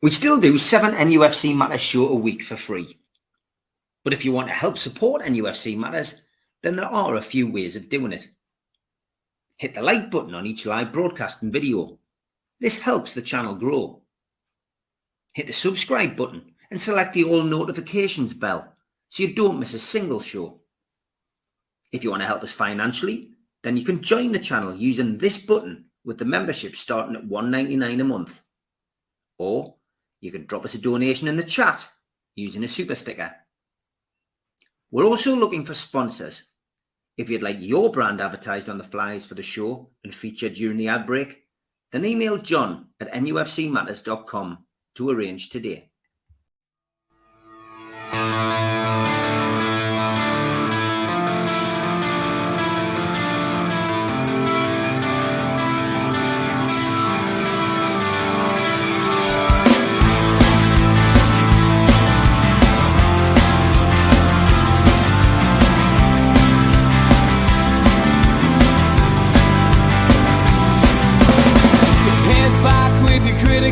We still do 7 NUFC Matters show a week for free. But if you want to help support NUFC Matters, then there are a few ways of doing it. Hit the like button on each live broadcast and video. This helps the channel grow. Hit the subscribe button and select the all notifications bell so you don't miss a single show. If you want to help us financially, then you can join the channel using this button with the membership starting at $1.99 a month. Or you can drop us a donation in the chat using a super sticker. We're also looking for sponsors. If you'd like your brand advertised on the flyers for the show and featured during the ad break, then email John at nufcmatters.com to arrange today.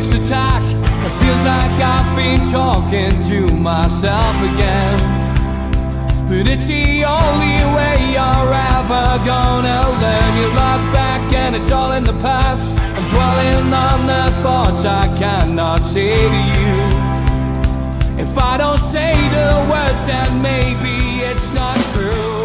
Attack. It feels like I've been talking to myself again, but it's the only way you're ever gonna learn. You look back and it's all in the past. I'm dwelling on the thoughts I cannot say to you. If I don't say the words, then maybe it's not true.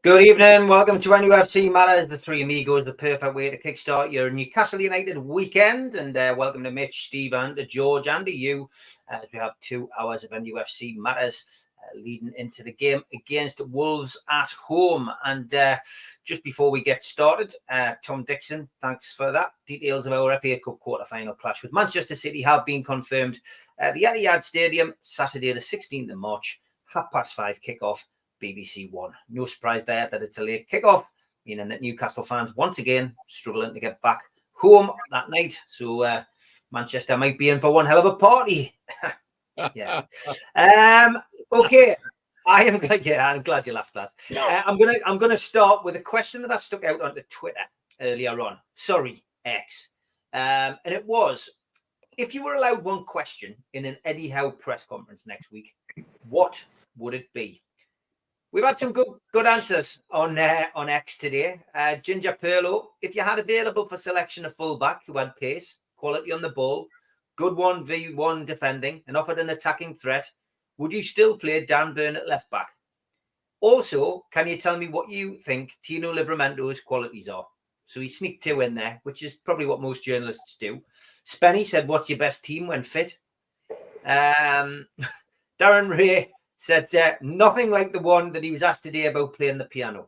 Good evening, welcome to nufc Matters, the three amigos, the perfect way to kickstart your Newcastle United weekend. And welcome to Mitch, Steve, and to George, and to you, as we have 2 hours of nufc Matters leading into the game against Wolves at home. And just before we get started, Tom Dixon, thanks for that. Details of our FA Cup quarter-final clash with Manchester City have been confirmed. The Etihad Stadium, Saturday the 16th of March, 5:30 kickoff. BBC One. No surprise there that it's a late kickoff, meaning that Newcastle fans once again struggling to get back home that night. So Manchester might be in for one hell of a party. Yeah. Okay. I'm glad you laughed, lads. I'm gonna start with a question that I stuck out onto Twitter earlier on. Sorry, X. And it was, if you were allowed one question in an Eddie Howe press conference next week, what would it be? We've had some good answers on X today. Ginger Perlo, if you had available for selection a fullback who had pace, quality on the ball, good 1v1 defending, and offered an attacking threat, would you still play Dan Burn at left back? Also, can you tell me what you think Tino Livramento's qualities are? So he sneaked 2 in there, which is probably what most journalists do. Spenny said, what's your best team when fit? Darren Ray said nothing like the one that he was asked today about playing the piano.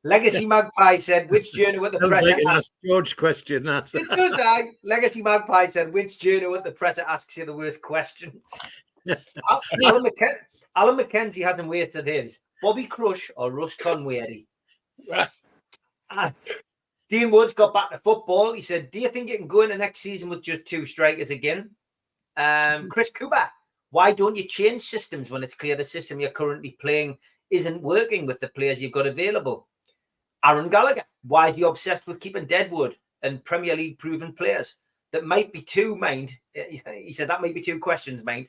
Legacy Magpie said, which journal at the presser asks... George question, that. It does, I. Legacy Magpie said, which journal at the presser asks you the worst questions? Alan McKenzie hasn't wasted his. Bobby Crush or Russ Conway, Eddie? Dean Woods got back to football. He said, do you think you can go into next season with just 2 strikers again? Chris Cooper, why don't you change systems when it's clear the system you're currently playing isn't working with the players you've got available? Aaron Gallagher, why is he obsessed with keeping Deadwood and Premier League proven players? That might be 2, mind. He said that might be 2 questions, mind.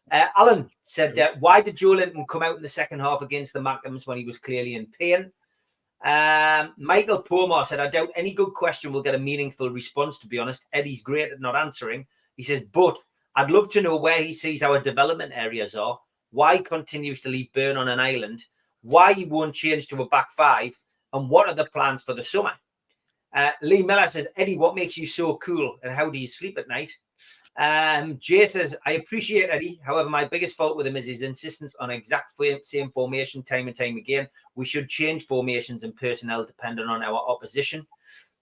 Alan said, why did Joe Linton come out in the second half against the Mackhams when he was clearly in pain? Michael Pomar said, I doubt any good question will get a meaningful response, to be honest. Eddie's great at not answering. He says, but I'd love to know where he sees our development areas are, why he continues to leave Burn on an island, why he won't change to a back 5, and what are the plans for the summer? Lee Miller says, Eddie, what makes you so cool and how do you sleep at night? Jay says, I appreciate Eddie. However, my biggest fault with him is his insistence on exact same formation time and time again. We should change formations and personnel depending on our opposition.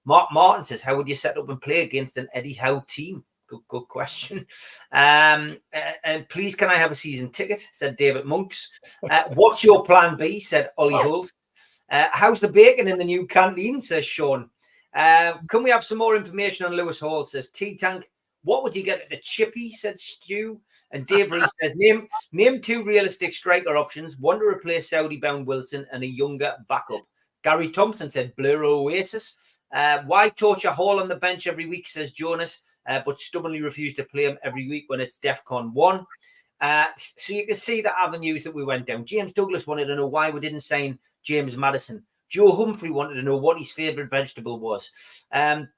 Mark Martin says, how would you set up and play against an Eddie Howe team? Good question. And please, can I have a season ticket? Said David Monks. What's your plan B? Said Ollie Hulse. How's the bacon in the new canteen? Says Sean. Can we have some more information on Lewis Hall? Says T-Tank. What would you get at the Chippy? Said Stu. And Dave Reese says, name 2 realistic striker options, one to replace Saudi-bound Wilson and a younger backup. Gary Thompson said Blur Oasis. Why torture Hall on the bench every week, says Jonas, but stubbornly refuse to play him every week when it's DEFCON 1. So you can see the avenues that we went down. James Douglas wanted to know why we didn't sign James Maddison. Joe Humphrey wanted to know what his favourite vegetable was.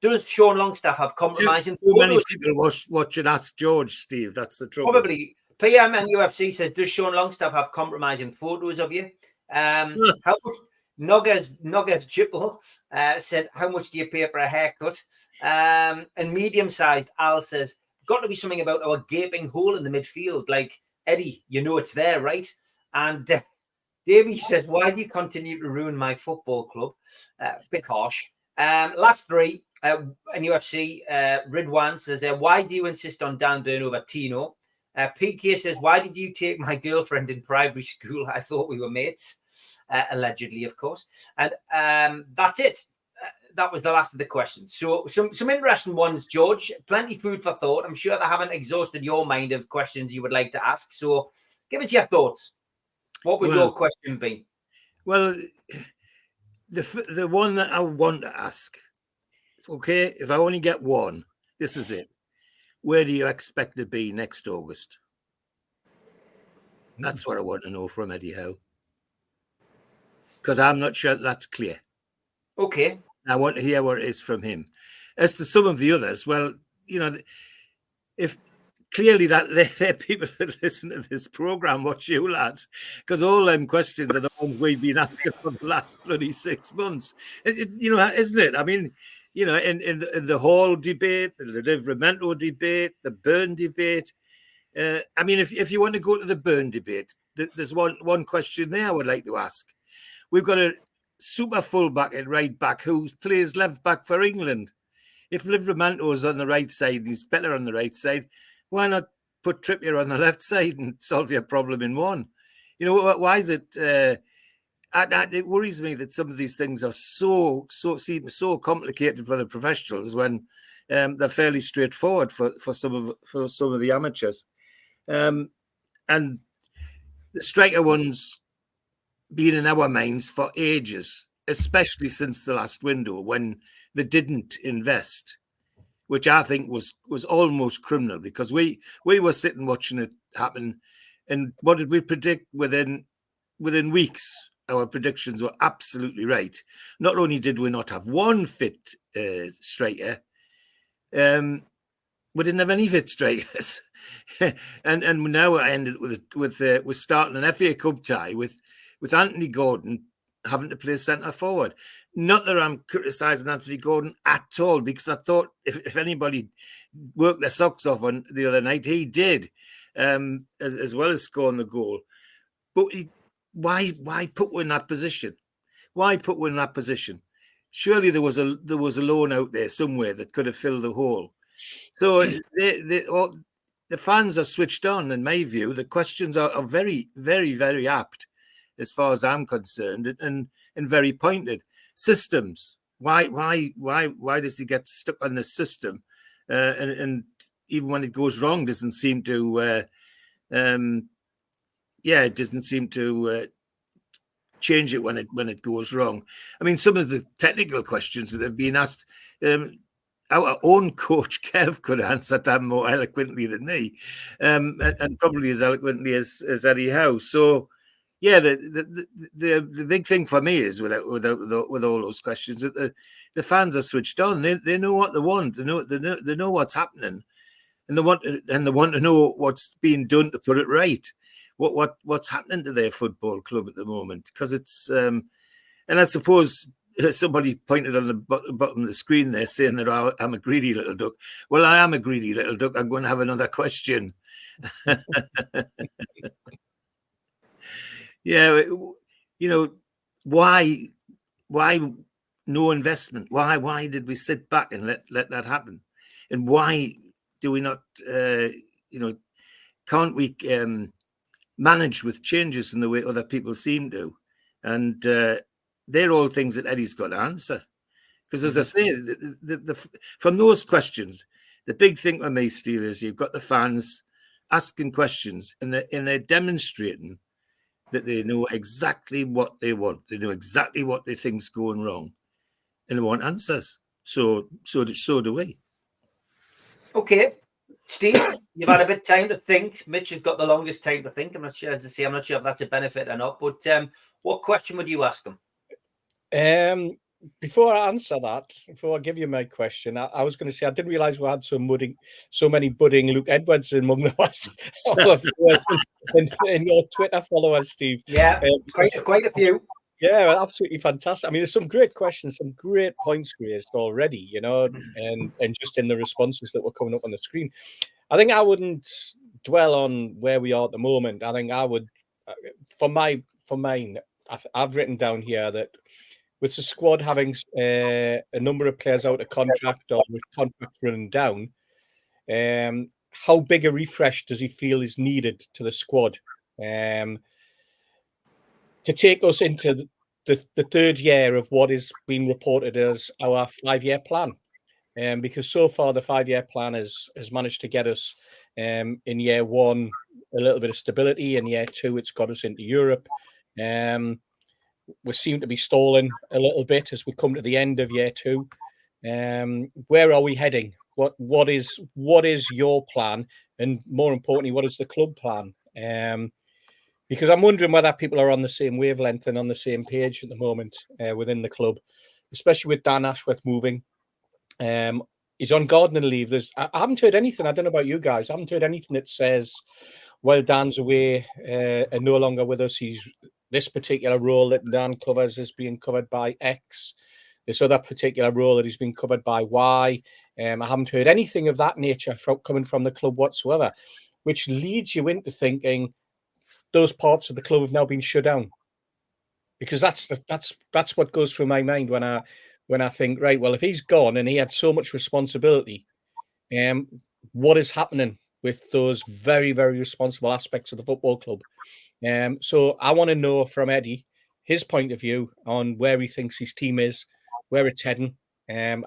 Does Sean Longstaff have compromising photos? Too many people watching Ask George, Steve. That's the trouble. Probably. PM and UFC says, does Sean Longstaff have compromising photos of you? How much? Noggers Chipple said, how much do you pay for a haircut? And medium-sized Al says, got to be something about our gaping hole in the midfield. Like, Eddie, you know it's there, right? And Davey says, why do you continue to ruin my football club? Bit harsh. Last three, UFC, Ridwan says, why do you insist on Dan Burn over Tino? PK says, why did you take my girlfriend in primary school? I thought we were mates. Allegedly, of course. And that's it. That was the last of the questions. So some interesting ones, George. Plenty food for thought. I'm sure they haven't exhausted your mind of questions you would like to ask. So give us your thoughts. What would your question be? Well, the one that I want to ask, okay, if I only get one, this is it. Where do you expect to be next August? That's what I want to know from Eddie Howe. Because I'm not sure that's clear. Okay. I want to hear what it is from him. As to some of the others, well, you know, if clearly that they're people that listen to this program, watch you lads, because all them questions are the ones we've been asking for the last bloody 6 months. You know, isn't it? I mean, you know, in the Hall debate, the Livramento debate, the Burn debate. I mean, if you want to go to the Burn debate, there's one question there I would like to ask. We've got a super fullback and right back who plays left back for England. If Livramento's on the right side, he's better on the right side. Why not put Trippier on the left side and solve your problem in one? You know, why is it? It worries me that some of these things are seem so complicated for the professionals when they're fairly straightforward for some of the amateurs. And the striker one's been in our minds for ages, especially since the last window when they didn't invest, which I think was almost criminal because we were sitting watching it happen. And what did we predict within weeks? Our predictions were absolutely right. Not only did we not have one fit striker, we didn't have any fit strikers. and now I ended with starting an FA Cup tie with Anthony Gordon having to play centre forward. Not that I'm criticising Anthony Gordon at all, because I thought if anybody worked their socks off on the other night, he did, as well as scoring the goal. But why put you in that position? Why put you in that position? Surely there was a loan out there somewhere that could have filled the hole. So the fans are switched on, in my view. The questions are very, very, very apt, as far as I'm concerned, and very pointed. Systems. Why does he get stuck on this system? And even when it goes wrong, doesn't seem to it doesn't seem to change it when it goes wrong. I mean, some of the technical questions that have been asked, our own coach Kev could answer that more eloquently than me, and probably as eloquently as Eddie Howe. So, yeah, the big thing for me is with all those questions that the fans are switched on. They know what they want. They know what's happening, and they want to know what's being done to put it right. What's happening to their football club at the moment? Because it's and I suppose somebody pointed on the bottom of the screen there saying that I'm a greedy little duck. Well, I am a greedy little duck. I'm going to have another question. Yeah, you know, why no investment? Why did we sit back and let that happen? And why do we not, can't we manage with changes in the way other people seem to? And they're all things that Eddie's got to answer. Because as I say, from those questions, the big thing for me, Steve, is you've got the fans asking questions and they're demonstrating that they know exactly what they want. They know exactly what they think's going wrong, and they want answers. So do we. Okay, Steve, you've had a bit of time to think. Mitch has got the longest time to think. I'm not sure, as I say, I'm not sure if that's a benefit or not. But what question would you ask him? Before I answer that, before I give you my question, I was going to say I didn't realise we had so many budding Luke Edwards among the followers in your Twitter followers, Steve. Yeah, quite a few. Yeah, absolutely fantastic. I mean, there's some great questions, some great points raised already, and just in the responses that were coming up on the screen. I think I wouldn't dwell on where we are at the moment. I think I would, for mine, I've written down here that with the squad having a number of players out of contract or with contracts running down, how big a refresh does he feel is needed to the squad to take us into the third year of what is being reported as our 5-year plan? Because so far the 5-year plan has managed to get us in year one a little bit of stability. In year two, it's got us into Europe. We seem to be stalling a little bit as we come to the end of year two. Where are we heading? What is your plan? And more importantly, what is the club plan? Because I'm wondering whether people are on the same wavelength and on the same page at the moment within the club, especially with Dan Ashworth moving. He's on gardening leave. I haven't heard anything. I don't know about you guys. I haven't heard anything that says, well, Dan's away and no longer with us. This particular role that Dan covers is being covered by X. This other particular role that he's been covered by Y. I haven't heard anything of that nature coming from the club whatsoever, which leads you into thinking those parts of the club have now been shut down. Because that's what goes through my mind when I think, right, well, if he's gone and he had so much responsibility, what is happening with those very, very responsible aspects of the football club? So I want to know from Eddie his point of view on where he thinks his team is, where it's heading,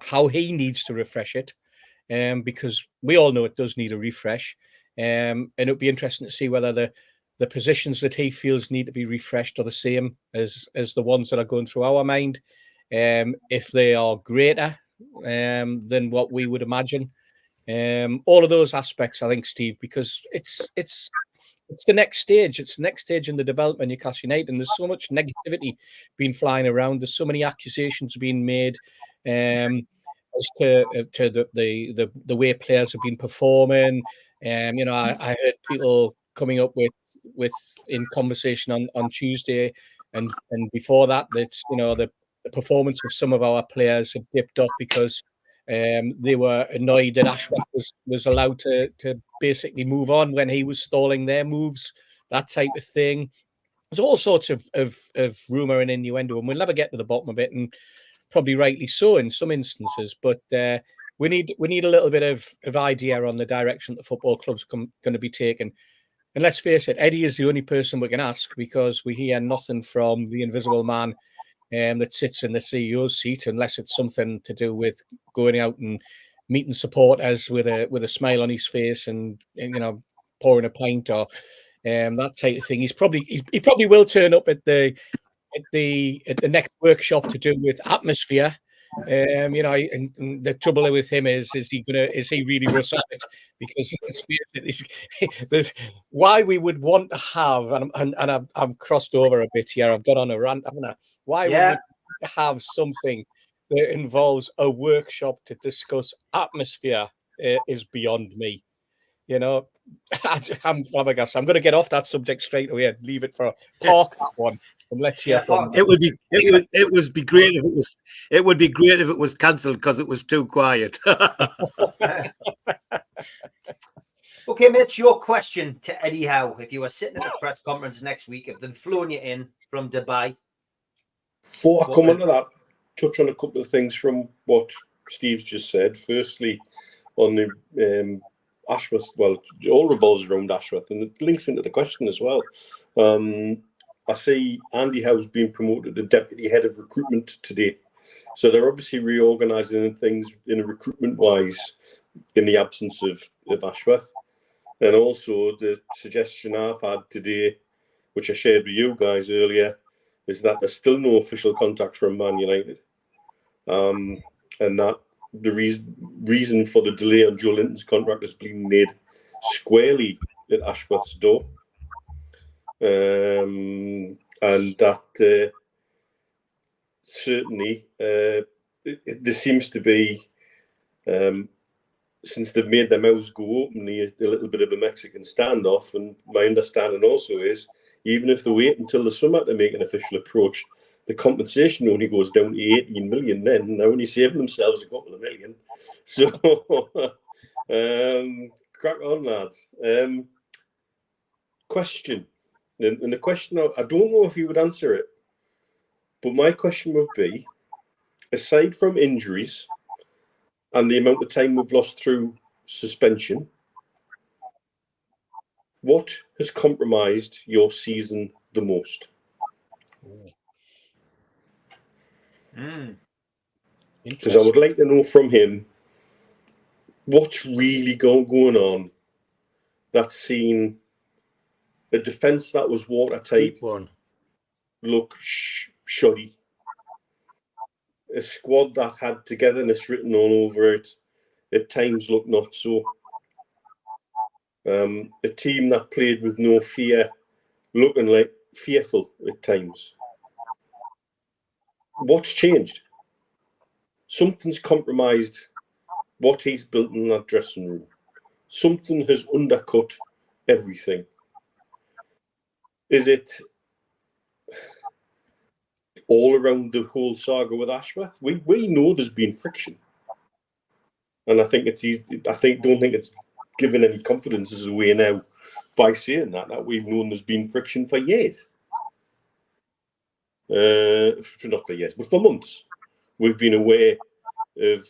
how he needs to refresh it, because we all know it does need a refresh. And it'll be interesting to see whether the positions that he feels need to be refreshed are the same as the ones that are going through our mind, if they are greater than what we would imagine. All of those aspects, I think, Steve, because it's the next stage. It's the next stage in the development of Newcastle United, and there's so much negativity being flying around. There's so many accusations being made as to the way players have been performing. I heard people coming up with in conversation on Tuesday and before that the performance of some of our players had dipped off because they were annoyed that Ashworth was allowed to basically move on when he was stalling their moves, that type of thing. There's all sorts of rumour and innuendo, and we'll never get to the bottom of it, and probably rightly so in some instances. But we need a little bit of idea on the direction the football club's going to be taken. And let's face it, Eddie is the only person we can ask, because we hear nothing from the invisible man that sits in the CEO's seat, unless it's something to do with going out and meeting supporters with a smile on his face and pouring a pint or that type of thing. He probably will turn up at the next workshop to do with atmosphere. And the trouble with him is he really Russell? Because let's face it, why we would want to have, and I've crossed over a bit here. I've got on a rant, haven't I? Why would we have something that involves a workshop to discuss atmosphere is beyond me. I'm flabbergasted. I'm going to get off that subject straight away and leave it for park that one. And let's hear from. It would be great if it was cancelled because it was too quiet. Okay, Mitch, your question to Eddie Howe. If you were sitting at the press conference next week, if they'd flown you in from Dubai. Before I come on to that, touch on a couple of things from what Steve's just said. Firstly, on the Ashworth, well, it all revolves around Ashworth, and it links into the question as well. I see Andy Howe's been promoted to deputy head of recruitment today. So they're obviously reorganising things in a recruitment-wise in the absence of Ashworth. And also the suggestion I've had today which I shared with you guys earlier, is that there's still no official contact from Man United. And that the reason for the delay on Joe Linton's contract has been made squarely at Ashworth's door. And that certainly there seems to be, since they've made their mouths go openly, a little bit of a Mexican standoff. And my understanding also is, even if they wait until the summer to make an official approach, the compensation only goes down to 18 million then, and they're only saving themselves a couple of million. So, crack on, lads. Question. And the question, I don't know if you would answer it, but my question would be, aside from injuries and the amount of time we've lost through suspension, what has compromised your season the most? Because I would like to know from him what's really going on that's seen a defence that was watertight look shoddy, a squad that had togetherness written all over it at times looked not so, a team that played with no fear looking like fearful at times. What's changed? Something's compromised what he's built in that dressing room. Something has undercut everything. Is it all around the whole saga with Ashworth? We know there's been friction, and I think it's easy. Don't think it's given any confidence away now by saying that we've known there's been friction for years. Not for years, but for months. We've been aware of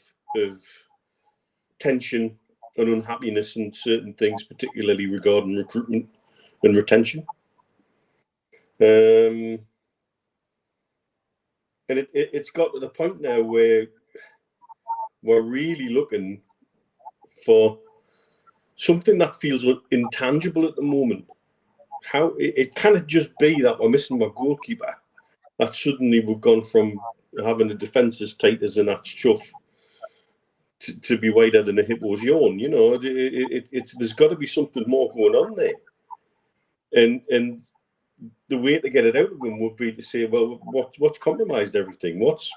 tension and unhappiness in certain things, particularly regarding recruitment and retention. And it's got to the point now where we're really looking for something that feels intangible at the moment. How it can't just be that we're missing our goalkeeper, that suddenly we've gone from having a defence as tight as an axe chuff to be wider than a hippo's yawn. You know, there's got to be something more going on there. And the way to get it out of them would be to say, well, what's compromised everything? What's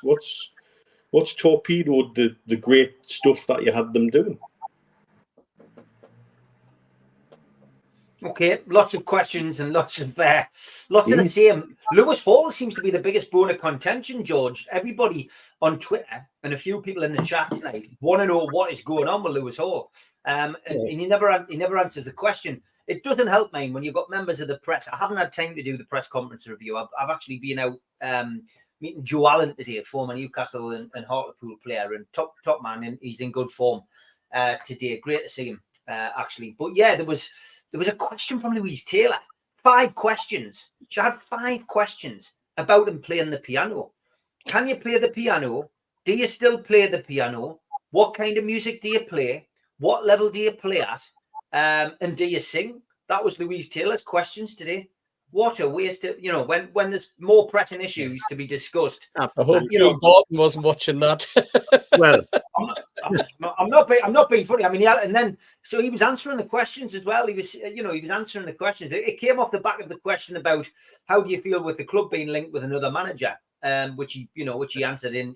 torpedoed the great stuff that you had them doing? Okay, lots of questions and lots of the same. Lewis Hall seems to be the biggest bone of contention, George. Everybody on Twitter and a few people in the chat tonight want to know what is going on with Lewis Hall. And he never answers the question. It doesn't help, mate, when you've got members of the press. I haven't had time to do the press conference review. I've actually been out meeting Joe Allen today, a former Newcastle and Hartlepool player, and top man, and he's in good form today. Great to see him, actually. But yeah, there was a question from Louise Taylor. 5 questions. She had 5 questions about him playing the piano. Can you play the piano? Do you still play the piano? What kind of music do you play? What level do you play at? And do you sing? That was Louise Taylor's questions today. What a waste of, when there's more pressing issues to be discussed. I hope Barton wasn't watching that. Well, I'm not being funny. I mean, so he was answering the questions as well. He was answering the questions. It came off the back of the question about how do you feel with the club being linked with another manager, which he answered in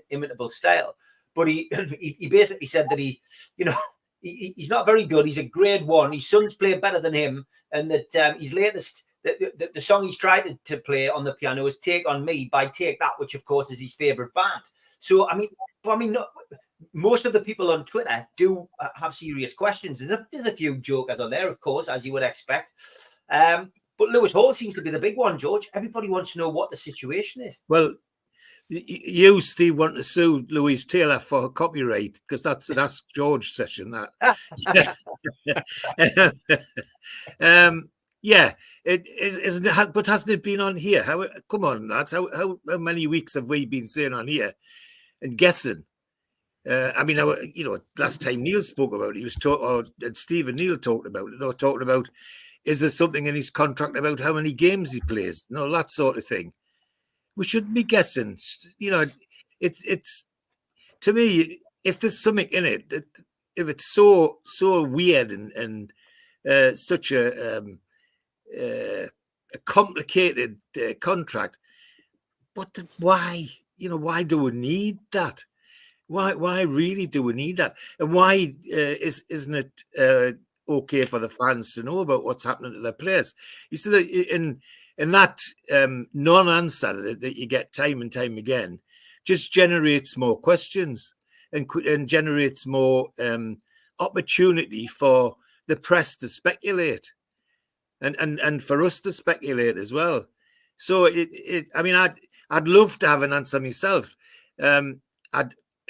imitable style. But he basically said that he's not very good. He's a grade 1. His sons play better than him, and that his latest. The song he's tried to play on the piano is "Take on Me" by Take That, which of course is his favourite band. So I mean, most of the people on Twitter do have serious questions. There's a few jokers on there, of course, as you would expect. But Lewis Hall seems to be the big one, George. Everybody wants to know what the situation is. Well, you, Steve, want to sue Louise Taylor for copyright because that's George's session. That. Yeah, it is. But hasn't it been on here? Come on, lads. How many weeks have we been saying on here and guessing? I mean, last time Neil spoke about it, and Steve and Neil talked about it. They were talking about is there something in his contract about how many games he plays? No, that sort of thing. We shouldn't be guessing. You know, it's to me, if there's something in it, if it's so weird and such a complicated contract, but why? You know, why do we need that? Why really do we need that? And why isn't it okay for the fans to know about what's happening to their players? You see that in that non-answer that you get time and time again, just generates more questions and generates more opportunity for the press to speculate and for us to speculate as well. So I mean, I'd love to have an answer myself.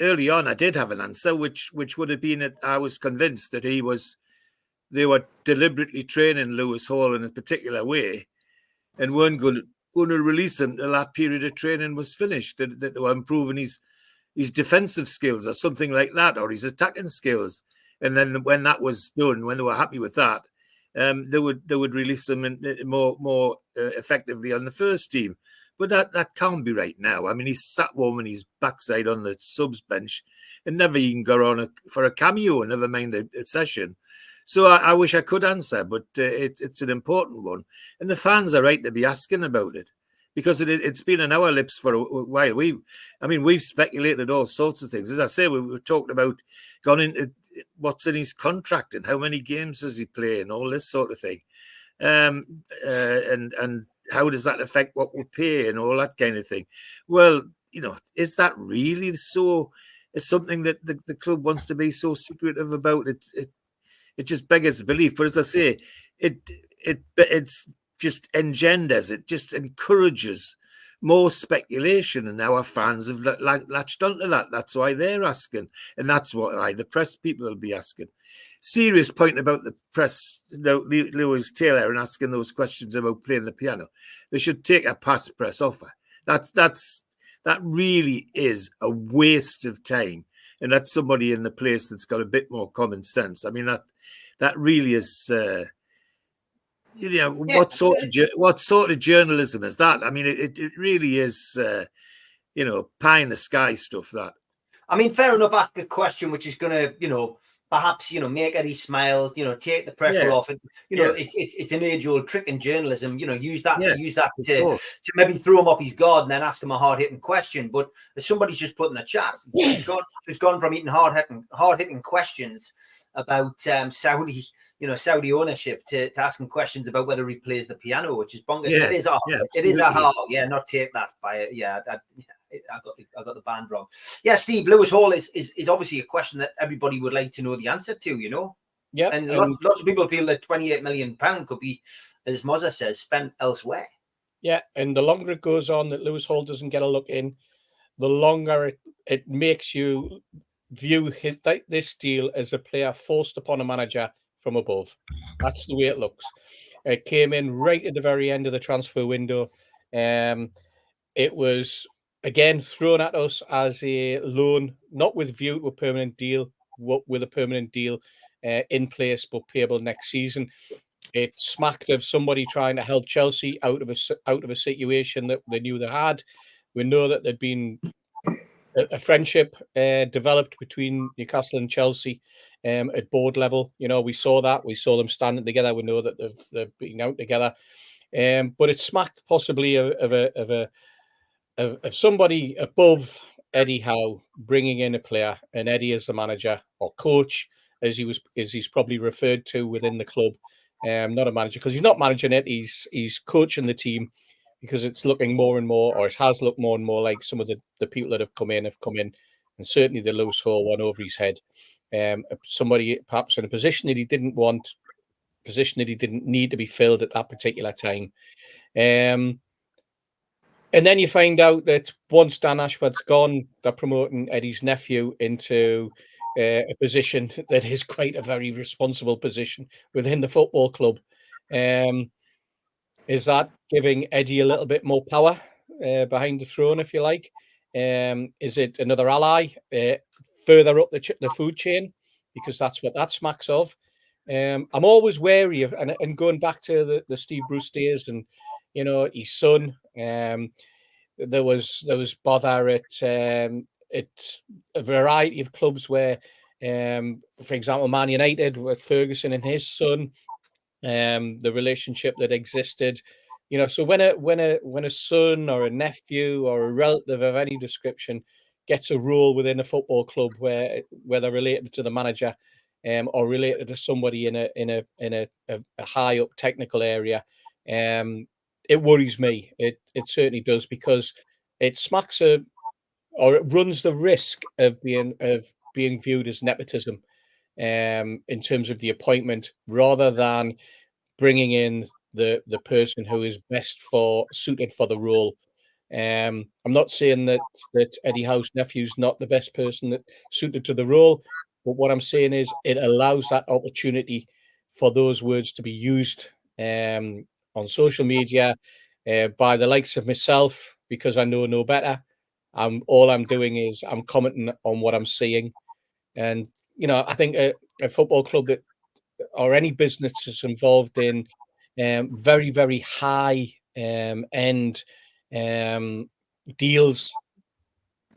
Early on, I did have an answer, which would have been that I was convinced that they were deliberately training Lewis Hall in a particular way, and weren't going to release him until that period of training was finished. That they were improving his defensive skills or something like that, or his attacking skills. And then when that was done, when they were happy with that, they would release him more effectively on the first team. But that can't be right now. I mean, he's sat warming his backside on the subs bench and never even got on for a cameo, never mind a session. So I wish I could answer, but it's an important one. And the fans are right to be asking about it because it's been on our lips for a while. We've speculated all sorts of things. As I say, we've talked about gone into what's in his contract and how many games does he play and all this sort of thing. And how does that affect what we pay and all that kind of thing? Well, you know, is that really so? Is something that the club wants to be so secretive about? It just beggars belief. But as I say, it's just engenders, it just encourages more speculation, and our fans have latched onto that. That's why they're asking, and that's why the press people will be asking. Serious point about the press, Lewis Taylor, and asking those questions about playing the piano. They should take a pass press offer. That really is a waste of time, and that's somebody in the place that's got a bit more common sense. I mean, that really is. What sort of journalism is that? I mean, it really is. Pie in the sky stuff. That. I mean, fair enough. Ask a question which is going to, perhaps make Eddie smile, take the pressure off. And it's an age-old trick in journalism. Use that to maybe throw him off his guard and then ask him a hard-hitting question. But as somebody's just put in the chat, it's gone from eating hard-hitting questions about Saudi ownership to asking questions about whether he plays the piano, which is bonkers. Yes, it is a hard, not take that by it. I got the band wrong. Yeah, Steve, Lewis Hall is obviously a question that everybody would like to know the answer to, Yeah. And lots of people feel that £28 million could be, as Mozza says, spent elsewhere. Yeah, and the longer it goes on that Lewis Hall doesn't get a look in, the longer it makes you view this deal as a player forced upon a manager from above. That's the way it looks. It came in right at the very end of the transfer window. It was again thrown at us as a loan, not with view to a permanent deal, with a permanent deal in place but payable next season. It smacked of somebody trying to help Chelsea out of a situation that they knew they had. We know that there'd been a friendship developed between Newcastle and Chelsea at board level. We saw that. We saw them standing together. We know that they've been out together. But it smacked possibly of somebody above Eddie Howe bringing in a player, and Eddie as the manager or coach, as he's probably referred to within the club. Not a manager, because he's not managing it. He's coaching the team, because it's looking more and more, or it has looked more and more like some of the people that have come in, and certainly the Lewis Hall one over his head. Somebody perhaps in a position that he didn't want, position that he didn't need to be filled at that particular time. And then you find out that once Dan Ashworth's gone, they're promoting Eddie's nephew into a position that is quite a very responsible position within the football club. Is that giving Eddie a little bit more power behind the throne, if you like? Is it another ally further up the food chain? Because that's what that smacks of. I'm always wary of, and going back to the Steve Bruce days, and you know, his son. There was bother at a variety of clubs where, for example, Man United with Ferguson and his son, the relationship that existed. You know, so when a son or a nephew or a relative of any description gets a role within a football club where they're related to the manager, or related to somebody in a high up technical area, it worries me. It certainly does, because it smacks or it runs the risk of being viewed as nepotism, in terms of the appointment, rather than bringing in the person who is best suited for the role. I'm not saying that Eddie Howe's nephew's not the best person that suited to the role, but what I'm saying is it allows that opportunity for those words to be used on social media by the likes of myself, because I know no better. All I'm doing is I'm commenting on what I'm seeing, and you know, I think a football club that, or any business that's involved in very, very high end deals,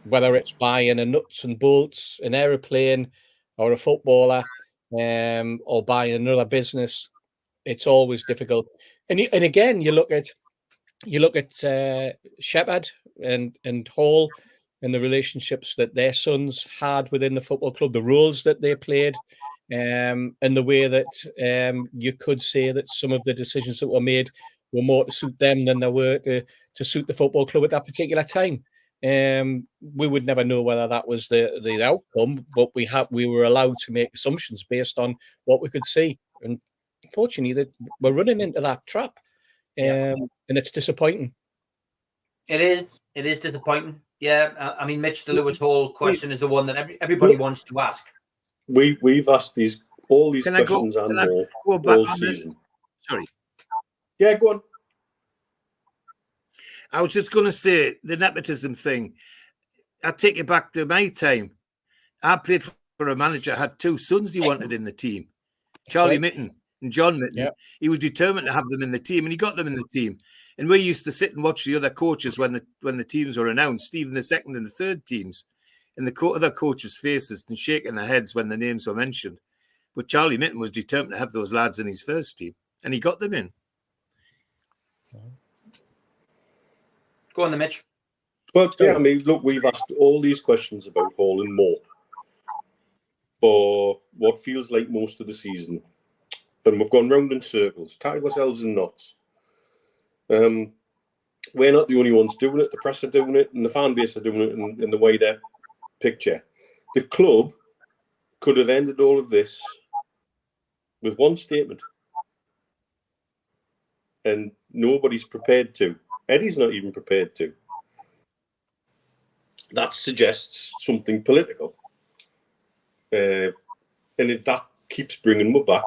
whether it's buying a nuts and bolts, an aeroplane, or a footballer, or buying another business, it's always difficult. And again, you look at Shepherd and Hall, and the relationships that their sons had within the football club, the roles that they played, and the way that you could say that some of the decisions that were made were more to suit them than they were to suit the football club at that particular time. We would never know whether that was the outcome, but we were allowed to make assumptions based on what we could see. And unfortunately, that we're running into that trap, and it's disappointing. It is disappointing. Yeah, I mean, Mitch, the Lewis Hall question is the one that everybody wants to ask. We've asked all these questions and more all season. Sorry. Yeah, go on. I was just going to say the nepotism thing. I take it back to my time. I played for a manager, had two sons he wanted in the team, Charlie Mitten and John Mitten. Yep. He was determined to have them in the team, and he got them in the team. And we used to sit and watch the other coaches when the teams were announced, even the second and the third teams, and the other coaches' faces and shaking their heads when the names were mentioned. But Charlie Mitten was determined to have those lads in his first team, and he got them in. Go on, Mitch. Well, yeah, I mean, look, we've asked all these questions about Hall and more for what feels like most of the season. And we've gone round in circles, tied ourselves in knots. We're not the only ones doing it. The press are doing it, and the fan base are doing it in the wider picture. The club could have ended all of this with one statement, and nobody's prepared to. Eddie's not even prepared to. That suggests something political. And that keeps bringing me back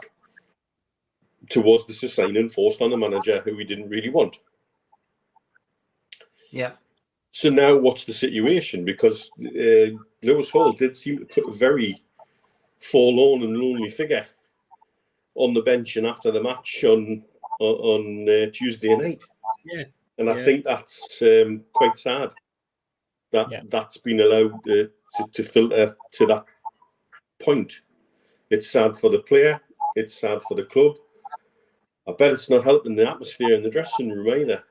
towards this signing forced on the manager who we didn't really want. Yeah. So now what's the situation? Because Lewis Hall did seem to put a very forlorn and lonely figure on the bench and after the match on Tuesday night. Yeah. And I think that's quite sad that that's been allowed to filter to that point. It's sad for the player. It's sad for the club. I bet it's not helping the atmosphere in the dressing room either.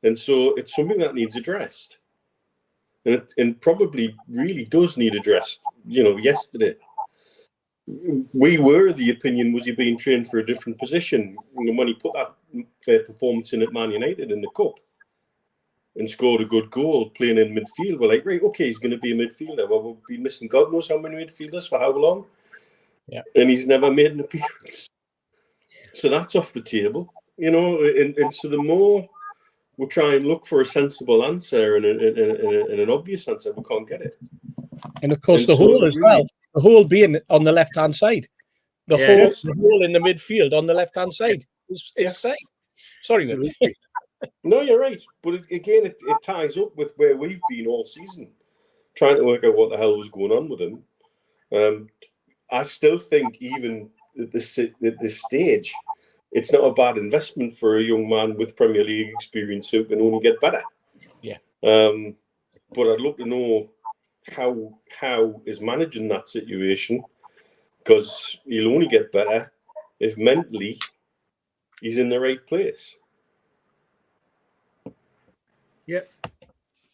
And so it's something that needs addressed. And it probably really does need addressed, yesterday. We were the opinion, was he being trained for a different position? And when he put that performance in at Man United in the Cup and scored a good goal playing in midfield, we're like, right, okay, he's going to be a midfielder. Well, we'll be missing God knows how many midfielders for how long. Yeah. And he's never made an appearance. So that's off the table, and so the more we try and look for a sensible answer and an obvious answer, we can't get it. And of course, the hole as well. The hole being on the left-hand side. The hole in the midfield on the left-hand side is safe. Sorry, Mitch. No, you're right. But it ties up with where we've been all season, trying to work out what the hell was going on with him. I still think even at this stage, it's not a bad investment for a young man with Premier League experience who can only get better. Yeah. But I'd love to know how is managing that situation, because he'll only get better if mentally he's in the right place. Yeah.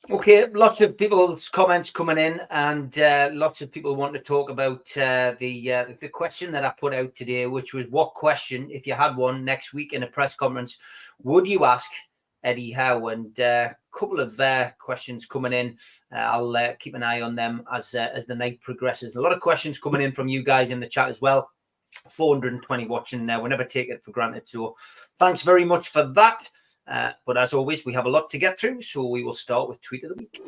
Okay, lots of people's comments coming in, and lots of people want to talk about the question that I put out today, which was, what question, if you had one next week in a press conference, would you ask Eddie Howe? And a couple of questions coming in. I'll keep an eye on them as the night progresses. A lot of questions coming in from you guys in the chat as well. 420 watching now. We never take it for granted. So thanks very much for that. But as always, we have a lot to get through, so we will start with Tweet of the Week.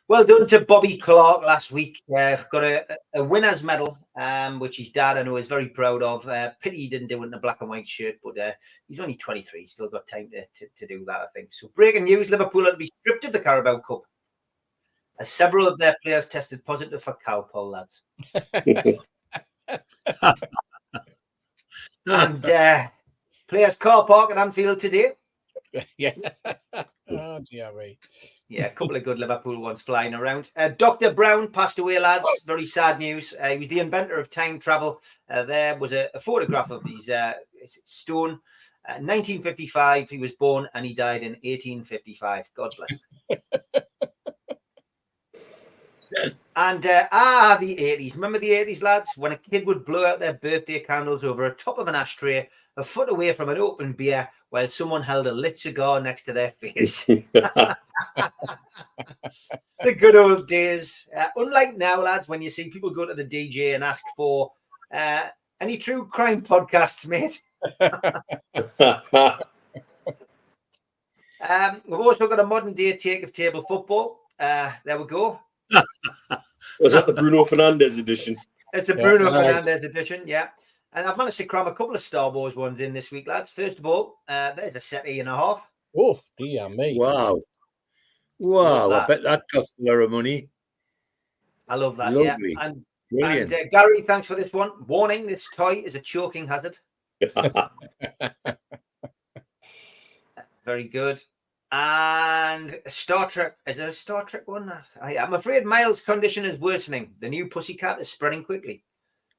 Well done to Bobby Clark last week. Got a winner's medal, which his dad, I know, is very proud of. Pity he didn't do it in a black and white shirt, but he's only 23. He's still got time to do that, I think. So breaking news, Liverpool will be stripped of the Carabao Cup, as several of their players tested positive for cowpole, lads. And players car park at Anfield today. Yeah. Oh, dear me. Yeah, a couple of good Liverpool ones flying around. Dr. Brown passed away, lads. Very sad news. He was the inventor of time travel. There was a photograph of his stone. 1955, he was born, and he died in 1855. God bless him. And the 80s. Remember the 80s, lads? When a kid would blow out their birthday candles over a top of an ashtray, a foot away from an open beer, while someone held a lit cigar next to their face. The good old days. Unlike now, lads, when you see people go to the DJ and ask for any true crime podcasts, mate. We've also got a modern day take of table football. There we go. Was that the Bruno Fernandes edition? It's a Bruno Fernandes edition, yeah. And I've managed to cram a couple of Star Wars ones in this week, lads. First of all, there's a settee and a half. Oh, dear me. Wow. I bet that cost a lot of money. I love that, Lovely. yeah. Brilliant. And Gary, thanks for this one. Warning, this toy is a choking hazard. Very good. And Star Trek. Is there a Star Trek one? I'm afraid Miles' condition is worsening. The new pussycat is spreading quickly.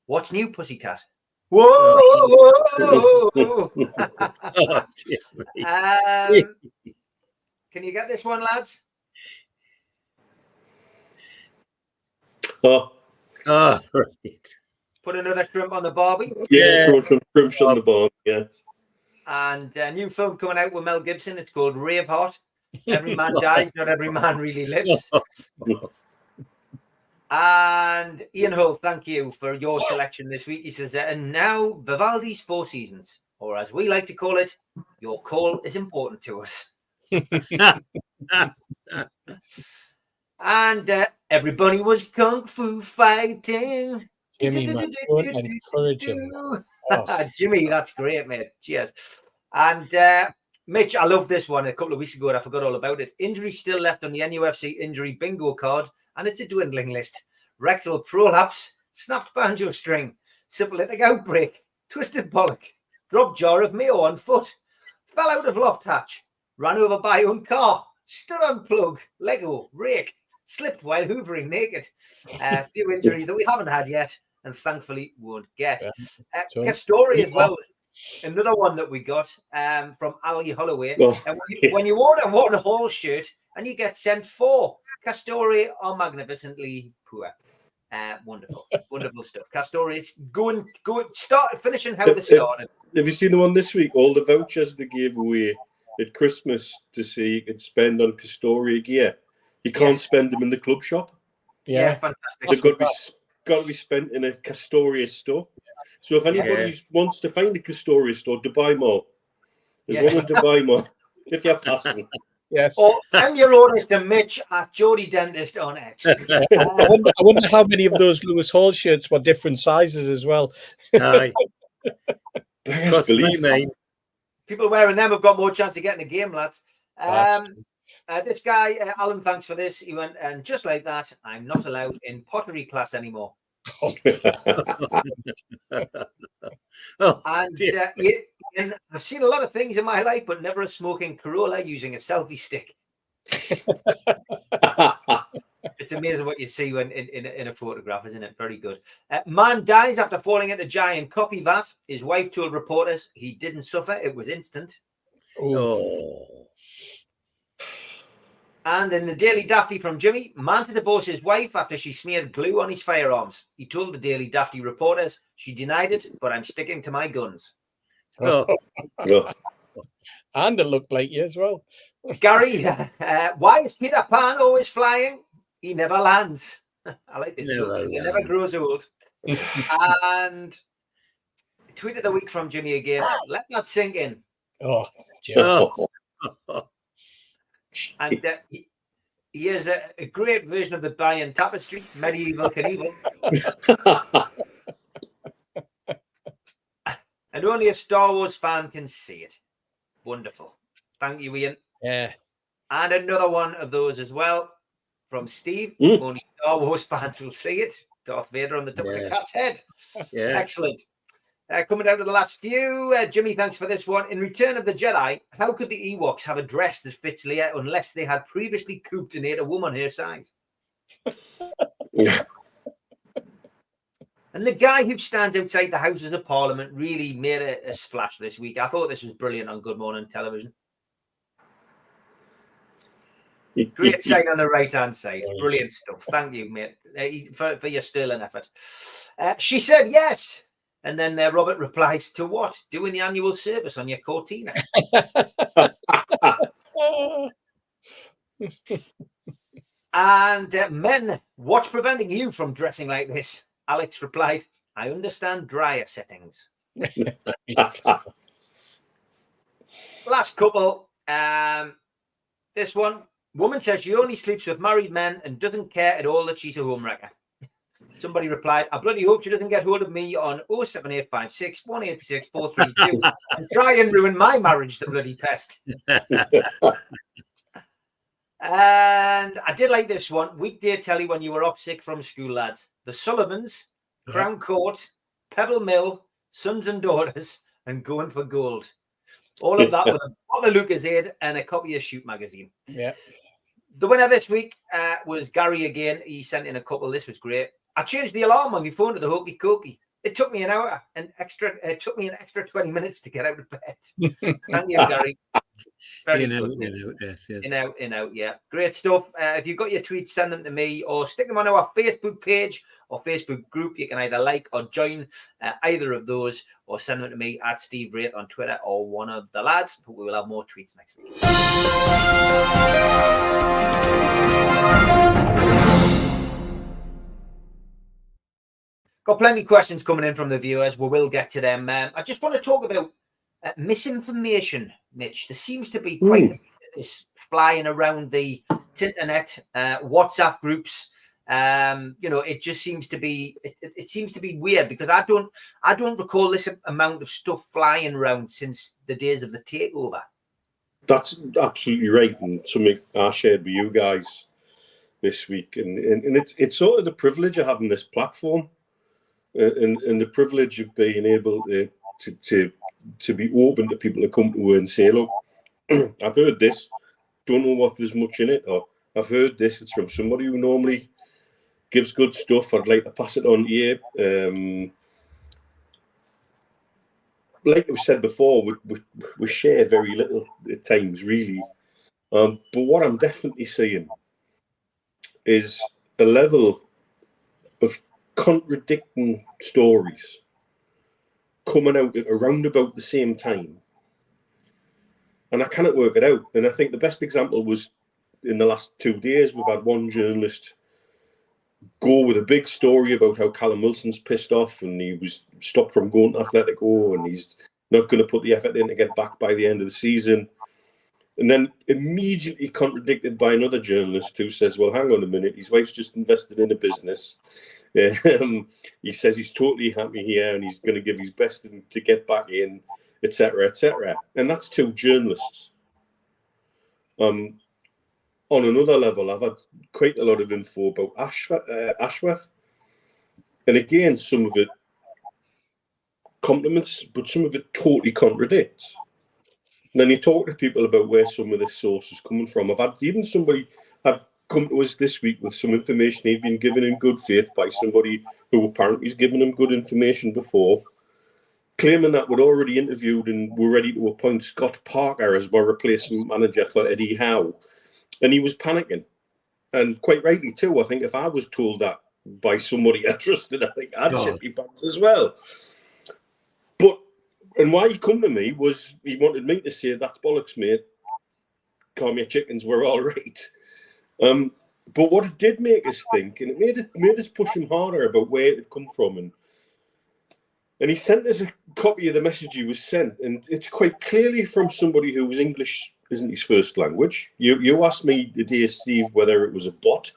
What's new, pussycat? Whoa! Can you get this one, lads? Right. Put another shrimp on the barbie. Yeah, throw some shrimp on the barbie, yes. And a new film coming out with Mel Gibson. It's called Braveheart. Every man dies, not every man really lives. And Ian Hull, thank you for your selection this week. He says, and now Vivaldi's Four Seasons, or as we like to call it, your call is important to us. And everybody was kung fu fighting. Jimmy, encourage him. Jimmy, that's great, mate. Cheers. And Mitch, I love this one. A couple of weeks ago, and I forgot all about it. Injury still left on the NUFC injury bingo card, and it's a dwindling list. Rectal prolapse, snapped banjo string, syphilitic outbreak, twisted bollock, drop jar of Mayo on foot, fell out of loft hatch, ran over by own car, stood on plug, Lego, rake, slipped while hoovering naked. A few injuries that we haven't had yet, and thankfully won't get. Castori as well. Another one that we got from Ali Holloway. And when you order one whole shirt and you get sent 4, Castori are magnificently poor. Wonderful stuff. Castori, start finishing how they started. Have you seen the one this week? All the vouchers they gave away at Christmas to say you could spend on Castori gear. You can't spend them in the club shop. Yeah, fantastic. They've got to be spent in a Castoria store. So if anybody wants to find a Castoria store, Dubai Mall. There's one in Dubai Mall, if you're passing. Yes. Or send your orders to Mitch at Jody Dentist on X. I wonder how many of those Lewis Hall shirts were different sizes as well. Aye. Believe me. People wearing them have got more chance of getting a game, lads. This guy, Alan, thanks for this. He went, and just like that, I'm not allowed in pottery class anymore. Oh, And I've seen a lot of things in my life, but never a smoking Corolla using a selfie stick. It's amazing what you see when in a photograph, isn't it? Very good. Man dies after falling into giant coffee vat. His wife told reporters he didn't suffer. It was instant. oh. And in the Daily Dafty from Jimmy, man to divorce his wife after she smeared glue on his firearms. He told the Daily Dafty reporters, she denied it, but I'm sticking to my guns. Oh. And it looked like you as well. Gary, why is Peter Pan always flying? He never lands. I like this joke because he never grows old. And tweet of the week from Jimmy again. Let that sink in. Oh, and he is a great version of the Bayern tapestry, medieval Knievel. And only a Star Wars fan can see it. Wonderful. Thank you, Ian. Yeah. And another one of those as well from Steve. Only Star Wars fans will see it. Darth Vader on the top of the cat's head. Yeah. Excellent. Coming down to the last few. Jimmy, thanks for this one. In Return of the Jedi, how could the Ewoks have a dress that fits Leia unless they had previously cooked and ate a woman her size? And the guy who stands outside the Houses of Parliament really made a splash this week. I thought this was brilliant on Good Morning Television. Great sign on the right-hand side. Brilliant stuff. Thank you, mate, for your sterling effort. She said yes. And then Robert replies, to what? Doing the annual service on your Cortina. And men, what's preventing you from dressing like this? Alex replied, I understand dryer settings. Last couple. This one. Woman says she only sleeps with married men and doesn't care at all that she's a homewrecker. Somebody replied, I bloody hope she doesn't get hold of me on 07856 186 432 and try and ruin my marriage, the bloody pest. And I did like this one. Weekday telly when you were off sick from school, lads. The Sullivans, Crown Court, Pebble Mill, Sons and Daughters, and Going for Gold. All of that with a bottle of Lucasade and a copy of Shoot magazine. Yeah. The winner this week was Gary again. He sent in a couple. This was great. I changed the alarm on my phone to the hokey cokey. It took me an hour and it took me an extra 20 minutes to get out of bed. Thank you, Gary. Very good. In out, yeah. Great stuff. If you've got your tweets, send them to me or stick them on our Facebook page or Facebook group. You can either like or join either of those or send them to me at Steve Wraith on Twitter or one of the lads. But we will have more tweets next week. Got plenty of questions coming in from the viewers. We will get to them. I just want to talk about misinformation, Mitch. There seems to be quite a bit of this flying around the internet, WhatsApp groups. It just seems to be it seems to be weird because I don't recall this amount of stuff flying around since the days of the takeover. That's absolutely right, and something I shared with you guys this week, and it's sort of the privilege of having this platform. And the privilege of being able to be open to people to come to and say, look, I've heard this, don't know if there's much in it, or I've heard this, it's from somebody who normally gives good stuff, I'd like to pass it on to you. Like we said before, we share very little at times, really. But what I'm definitely seeing is a level of contradicting stories coming out at around about the same time, and I cannot work it out. And I think the best example was in the last 2 days. We've had one journalist go with a big story about how Callum Wilson's pissed off and he was stopped from going to Atletico and he's not going to put the effort in to get back by the end of the season, and then immediately contradicted by another journalist who says, well, hang on a minute, his wife's just invested in a business. He says he's totally happy here and he's going to give his best to get back in, etc., etc. And that's two journalists. on another level, I've had quite a lot of info about Ashworth. And again, some of it compliments, but some of it totally contradicts. And then you talk to people about where some of this source is coming from. I've had even somebody had come to us this week with some information he'd been given in good faith by somebody who apparently has given him good information before, claiming that we'd already interviewed and were ready to appoint Scott Parker as our replacement manager for Eddie Howe. And he was panicking. And quite rightly too. I think if I was told that by somebody I trusted, I think I'd shit my pants as well. But, and why he come to me was he wanted me to say, that's bollocks, mate. Call me chickens, we're all right. But what it did make us think, and it made us push him harder about where it had come from. And he sent us a copy of the message he was sent, and it's quite clearly from somebody who was English isn't his first language. You asked me today, Steve, whether it was a bot,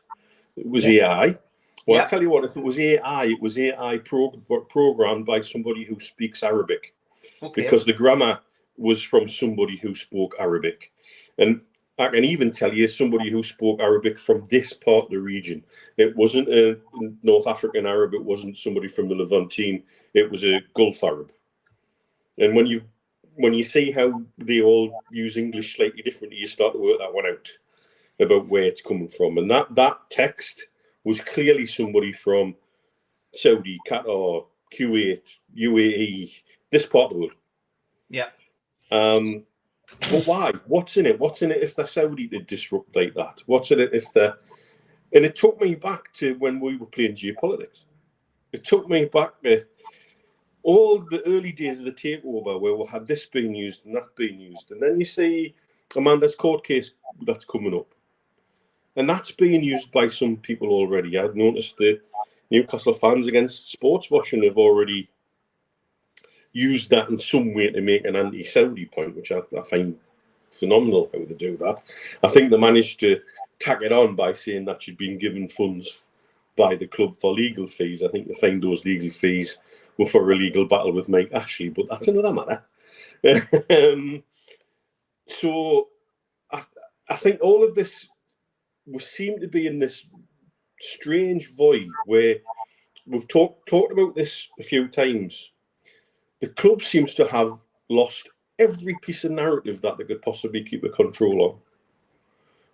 it was AI. Well, I'll tell you what, if it was AI programmed by somebody who speaks Arabic, because the grammar was from somebody who spoke Arabic. And I can even tell you somebody who spoke Arabic from this part of the region. It wasn't a North African Arab. It wasn't somebody from the Levantine. It was a Gulf Arab. And when you see how they all use English slightly differently, you start to work that one out about where it's coming from. And that text was clearly somebody from Saudi, Qatar, Kuwait, UAE, this part of the world. Yeah. But why? What's in it? What's in it if they're Saudi to disrupt like that? What's in it if they're... And it took me back to when we were playing geopolitics. It took me back to all the early days of the takeover where we had this being used and that being used. And then you see Amanda's court case that's coming up. And that's being used by some people already. I've noticed the Newcastle fans against sports washing have already used that in some way to make an anti-Saudi point, which I find phenomenal how they do that. I think they managed to tack it on by saying that she'd been given funds by the club for legal fees. I think they find those legal fees were for a legal battle with Mike Ashley, but that's another matter. So I think all of this we seem to be in this strange void where we've talked about this a few times. The club seems to have lost every piece of narrative that they could possibly keep a control on.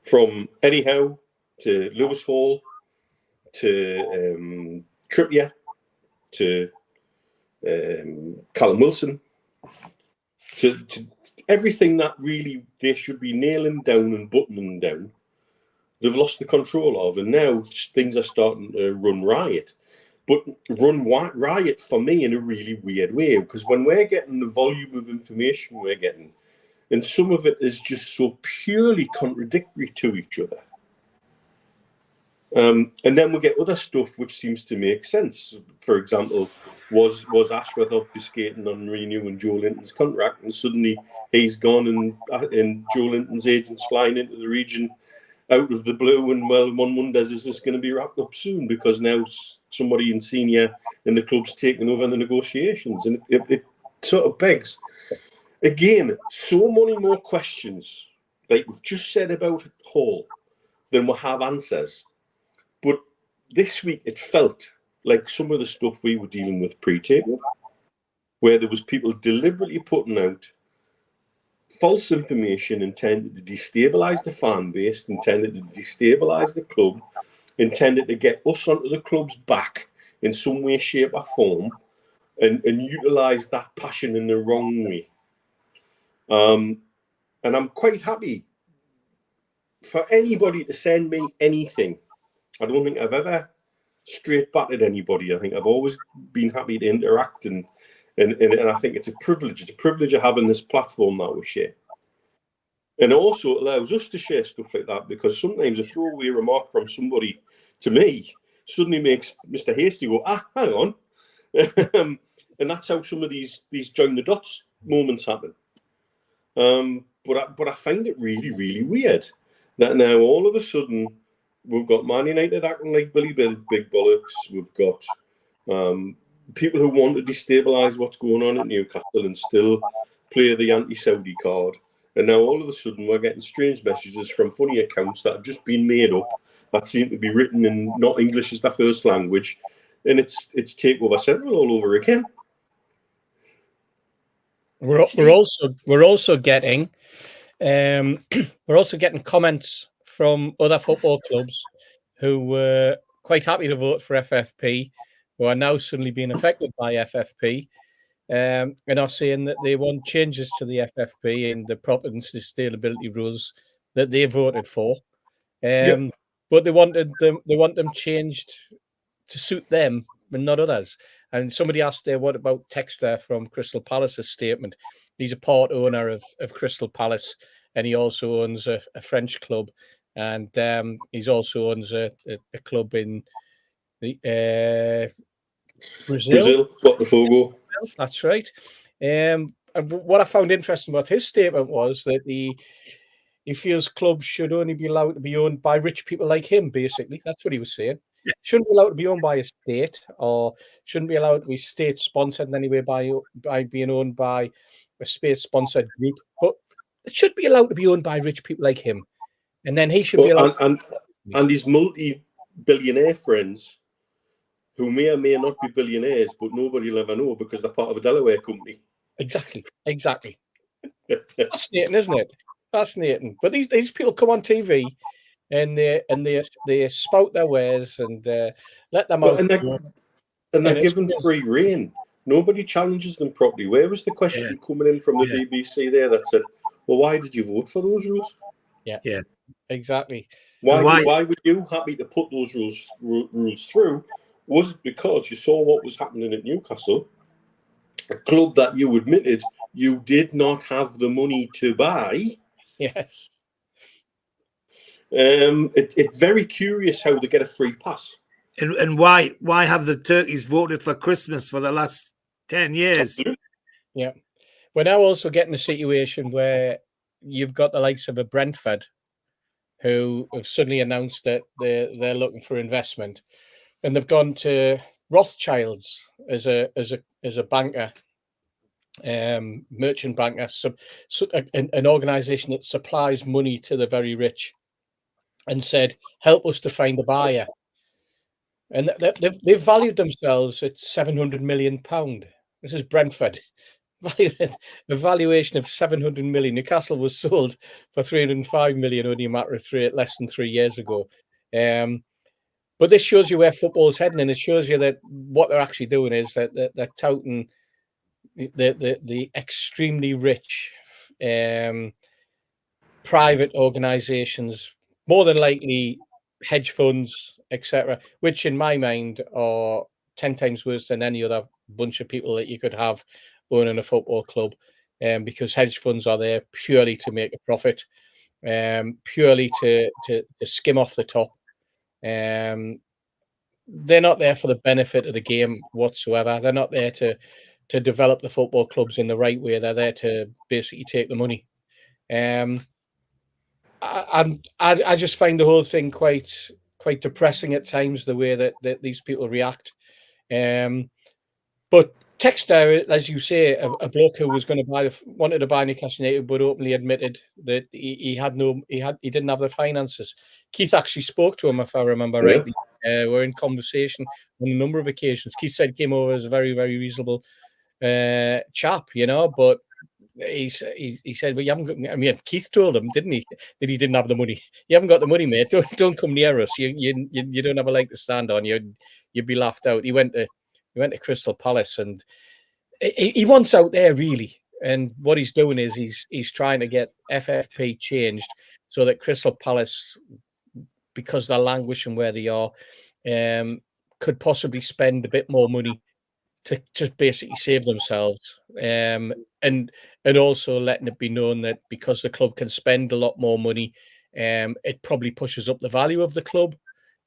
From Eddie Howe to Lewis Hall to Trippier to Callum Wilson to everything that really they should be nailing down and buttoning down, they've lost the control of, and now things are starting to run riot. But run riot for me in a really weird way, because when we're getting the volume of information we're getting, and some of it is just so purely contradictory to each other. And then we get other stuff which seems to make sense. For example, was Ashworth obfuscating on renewing Joe Linton's contract, and suddenly he's gone and Joe Linton's agent's flying into the region out of the blue, and well, one wonders, is this going to be wrapped up soon? Because now somebody in senior in the club's taking over the negotiations, and it sort of begs, again, so many more questions, like we've just said about Hall, than we have answers. But this week it felt like some of the stuff we were dealing with pre-takeover, where there was people deliberately putting out false information intended to destabilise the fan base, intended to destabilise the club, intended to get us onto the club's back in some way, shape or form, and utilise that passion in the wrong way. And I'm quite happy for anybody to send me anything. I don't think I've ever straight batted anybody. I think I've always been happy to interact, and I think it's a privilege. It's a privilege of having this platform that we share. And also it allows us to share stuff like that, because sometimes a throwaway remark from somebody to me suddenly makes Mr. Hasty go, hang on. And that's how some of these join the dots moments happen. But I find it really, really weird that now all of a sudden we've got Man United acting like Billy Big Bollocks. We've got people who want to destabilise what's going on at Newcastle and still play the anti-Saudi card. And now all of a sudden we're getting strange messages from funny accounts that have just been made up that seem to be written in not English as their first language, and it's takeover central all over again. We're also getting comments from other football clubs who were quite happy to vote for FFP, who are now suddenly being affected by FFP, and are saying that they want changes to the FFP and the profit and sustainability rules that they voted for. But they want them changed to suit them, but not others. And somebody asked there, what about Texter from Crystal Palace's statement? He's a part owner of Crystal Palace, and he also owns a French club, and he's also owns a club in the Brazil, Botafogo. That's right. And what I found interesting about his statement was that he feels clubs should only be allowed to be owned by rich people like him, basically. That's what he was saying. Shouldn't be allowed to be owned by a state, or shouldn't be allowed to be state-sponsored in any way by being owned by a state-sponsored group. But it should be allowed to be owned by rich people like him. And then he should be allowed... And his multi-billionaire friends, who may or may not be billionaires, but nobody will ever know because they're part of a Delaware company. Exactly. Fascinating, isn't it? Fascinating. But these people come on TV and they spout their wares and let them out. And they're given free rein. Nobody challenges them properly. Where was the question coming in from the BBC there that said, well, why did you vote for those rules? Yeah. Exactly. Why were you happy to put those rules through? Was it because you saw what was happening at Newcastle, a club that you admitted you did not have the money to buy? Yes. It's very curious how they get a free pass. And why have the turkeys voted for Christmas for the last 10 years? Yeah. We're now also getting a situation where you've got the likes of a Brentford who have suddenly announced that they're looking for investment, and they've gone to Rothschilds as a banker, merchant banker, an organization that supplies money to the very rich, and said, help us to find a buyer. And they've valued themselves at £700 million. This is Brentford. A valuation of 700 million. Newcastle was sold for 305 million only a matter of less than 3 years ago. But this shows you where football's heading, and it shows you that what they're actually doing is that they're touting the extremely rich private organisations, more than likely hedge funds, etc., which in my mind are 10 times worse than any other bunch of people that you could have owning a football club, because hedge funds are there purely to make a profit, purely to skim off the top. They're not there for the benefit of the game whatsoever. They're not there to develop the football clubs in the right way. They're there to basically take the money. I just find the whole thing quite depressing at times, the way that these people react. But Texter, as you say, a bloke who was going to wanted to buy Newcastle United, but openly admitted that he didn't have the finances. Keith actually spoke to him, if I remember rightly. We're in conversation on a number of occasions. Keith said he came over as a very, very reasonable chap, but he said, well, you haven't got, I mean, Keith told him, didn't he, that he didn't have the money. You haven't got the money, mate. Don't come near us. You don't have a leg to stand on. You'd be laughed out. He went to Crystal Palace, and he wants out there really. And what he's doing is he's trying to get FFP changed so that Crystal Palace, because they're languishing where they are, could possibly spend a bit more money to just basically save themselves, and also letting it be known that because the club can spend a lot more money, it probably pushes up the value of the club,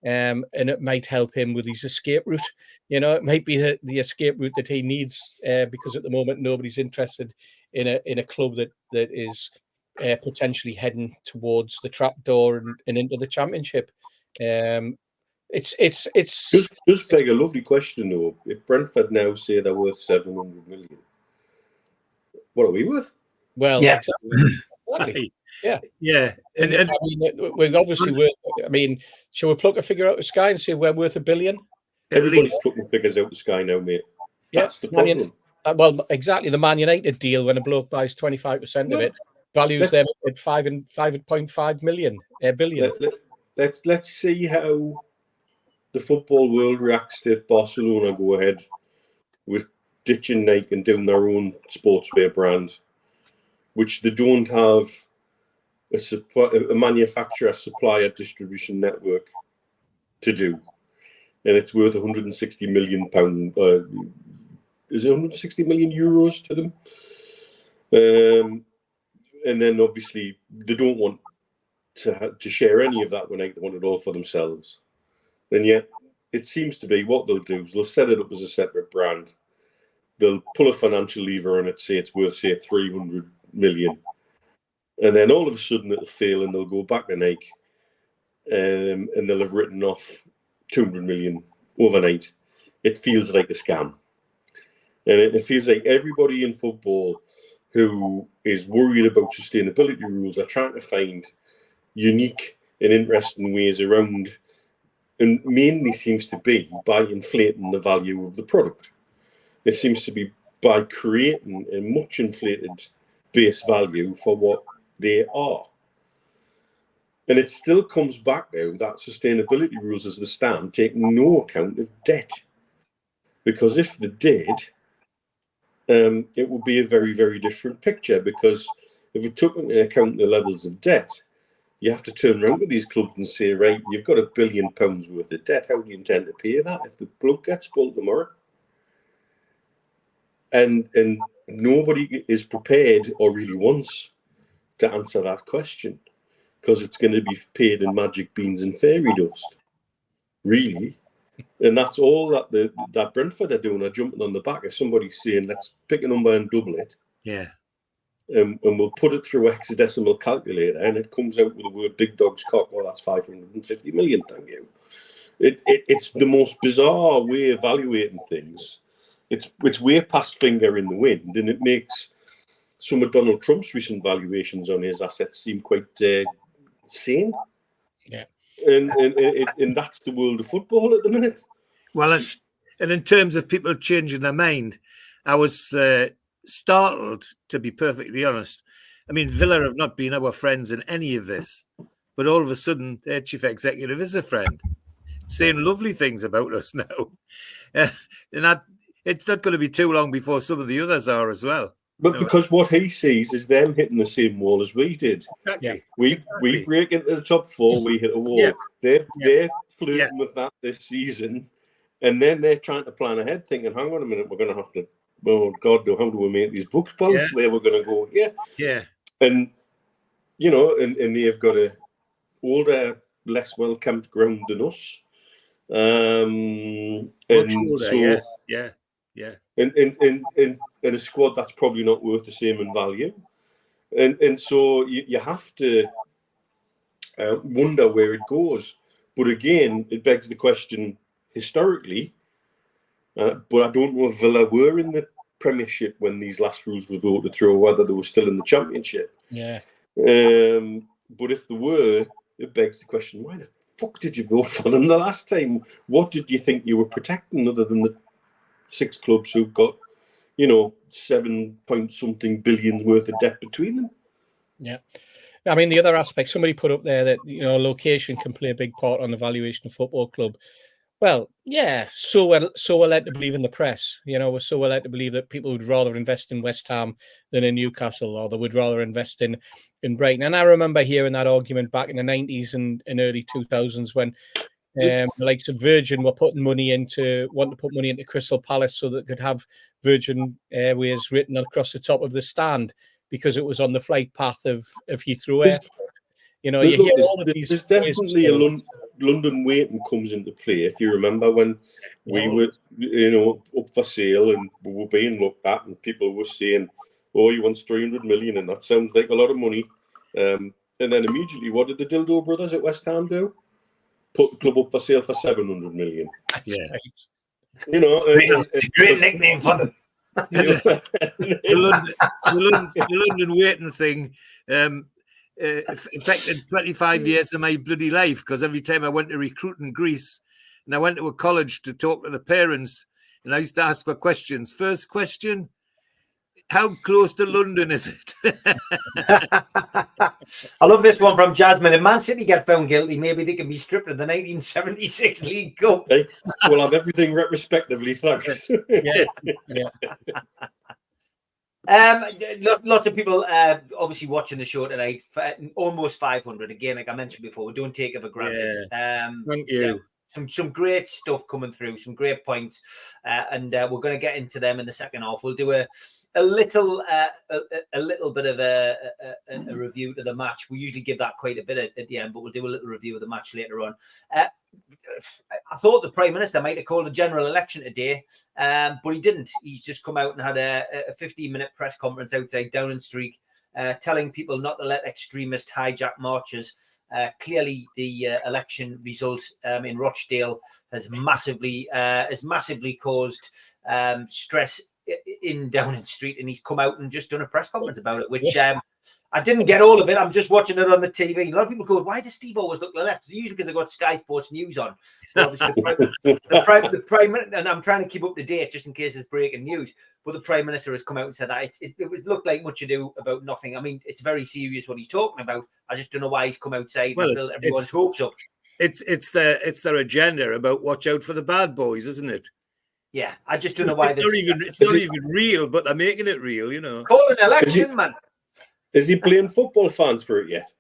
and it might help him with his escape route. It might be the escape route that he needs, because at the moment nobody's interested in a club that is potentially heading towards the trapdoor and into the Championship. It's just beg a lovely question though. If Brentford now say they're worth 700 million, what are we worth? Well, yeah. Exactly. Exactly. Yeah. And I mean, we're obviously worth. I mean, shall we pluck a figure out of the sky and say we're worth $1 billion? Everybody's plucking figures out the sky now, mate. That's the problem. Well, exactly. The Man United deal, when a bloke buys 25% of it, values them at 5.5 billion. Let's see how the football world reacts if Barcelona go ahead with ditching Nike and doing their own sportswear brand, which they don't have a manufacturer, supplier, distribution network to do, and it's worth 160 million pound. Is it 160 million euros to them? And then obviously they don't want to share any of that when they want it all for themselves. And yet it seems to be what they'll do is they'll set it up as a separate brand. They'll pull a financial lever on it, say it's worth, say, 300 million. And then all of a sudden it'll fail and they'll go back to Nike and they'll have written off 200 million overnight. It feels like a scam. And it feels like everybody in football who is worried about sustainability rules are trying to find unique and interesting ways around, and mainly seems to be by inflating the value of the product. It seems to be by creating a much inflated base value for what they are. And it still comes back now that sustainability rules as they stand take no account of debt. Because if they did, it would be a very, very different picture, because if it took into account the levels of debt, you have to turn around to these clubs and say, right, you've got £1 billion worth of debt. How do you intend to pay that if the bloke gets pulled tomorrow? And nobody is prepared or really wants to answer that question, because it's going to be paid in magic beans and fairy dust, really. And that's all that Brentford are doing, are jumping on the back of somebody saying, let's pick a number and double it. Yeah. And we'll put it through hexadecimal calculator, and it comes out with the word big dog's cock. Well, that's 550 million, thank you. It's the most bizarre way of evaluating things. It's way past finger in the wind, and it makes some of Donald Trump's recent valuations on his assets seem quite sane. Yeah. And that's the world of football at the minute. Well, and in terms of people changing their mind, I was startled, to be perfectly honest. I mean, Villa have not been our friends in any of this, but all of a sudden their chief executive is a friend, saying lovely things about us now. And it's not going to be too long before some of the others are as well. But because what he sees is them hitting the same wall as we did. Exactly. We break into the top four, we hit a wall. Yeah. They're flirting with that this season, and then they're trying to plan ahead, thinking, hang on a minute, we're going to have to, oh God, how do we make these books balance where we're going to go? Yeah. And, you know, and they've got a older, less well-camped ground than us. And older, so, yeah. And a squad that's probably not worth the same in value. And so you have to wonder where it goes. But again, it begs the question historically, but I don't know if Villa were in the Premiership when these last rules were voted through, or whether they were still in the Championship. Yeah. But if they were, it begs the question, why the fuck did you vote for them the last time? What did you think you were protecting, other than the 6 clubs who've got, 7-point-something billion worth of debt between them? Yeah. I mean, the other aspect, somebody put up there that, location can play a big part on the valuation of football club. Well, yeah, so we're led to believe in the press. We're so led to believe that people would rather invest in West Ham than in Newcastle, or they would rather invest in Brighton. And I remember hearing that argument back in the 90s and early 2000s when the likes of Virgin were wanting to put money into Crystal Palace so that they could have Virgin Airways written across the top of the stand because it was on the flight path of Heathrow Airport. You hear all of these. There's definitely a London waiting comes into play. If you remember when we were, up for sale and we were being looked at, and people were saying, "Oh, he wants 300 million, and that sounds like a lot of money." And then immediately, what did the Dildo brothers at West Ham do? Put the club up for sale for 700 million. Yeah, it's a great nickname for them. The London waiting thing affected 25 years of my bloody life, because every time I went to recruit in Greece and I went to a college to talk to the parents and I used to ask for questions. First question, how close to London is it? I love this one from Jasmine. If Man City get found guilty, maybe they can be stripped of the 1976 League Cup. Hey, we'll have everything retrospectively, thanks. Lots of people obviously watching the show tonight. Almost 500 again, like I mentioned before. We don't take it for granted. Thank you. Some great stuff coming through, some great points, and we're going to get into them in the second half. We'll do a little bit of a review to the match. We usually give that quite a bit at the end, but we'll do a little review of the match later on. I thought the Prime Minister might have called a general election today, but he didn't. He's just come out and had a 15-minute press conference outside Downing Street, telling people not to let extremists hijack marches. Clearly, the election result in Rochdale has massively caused stress in Downing Street, and he's come out and just done a press conference about it, which I didn't get all of it. I'm just watching it on the TV. A lot of people go, "Why does Steve always look to the left?" It's usually because they've got Sky Sports News on. But obviously, the Prime Minister, and I'm trying to keep up to date just in case it's breaking news. But the Prime Minister has come out and said that it looked like much ado about nothing. I mean, it's very serious what he's talking about. I just don't know why he's come outside and built everyone's hopes up. It's their agenda about watch out for the bad boys, isn't it? Yeah, I just don't know why. It's not even real, but they're making it real, you know. Call an election, man. Is he blaming football fans for it yet?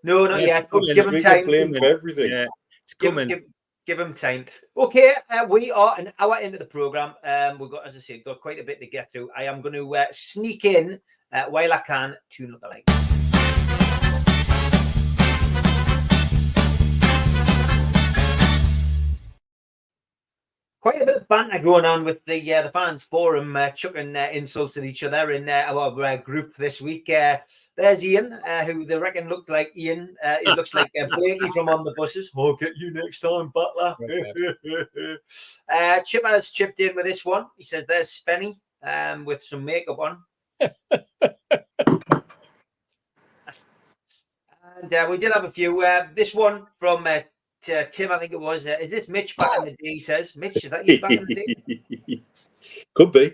No, not yet. Give him time. Blame for everything. Yeah, it's coming. Give him time. Okay, we are an hour into the program. We've got, as I said, got quite a bit to get through. I am going to sneak in while I can to lookalikes. Quite a bit of banter going on with the fans forum, chucking insults at each other in our group this week. There's Ian, who they reckon looked like Ian. It looks like Blakey from On the Buses. I'll get you next time, Butler. Chip has chipped in with this one. He says there's Spenny with some makeup on. And we did have a few. This one from Tim, I think it was. Is this Mitch back in the day? He says, Mitch, is that you back in the day? Could be.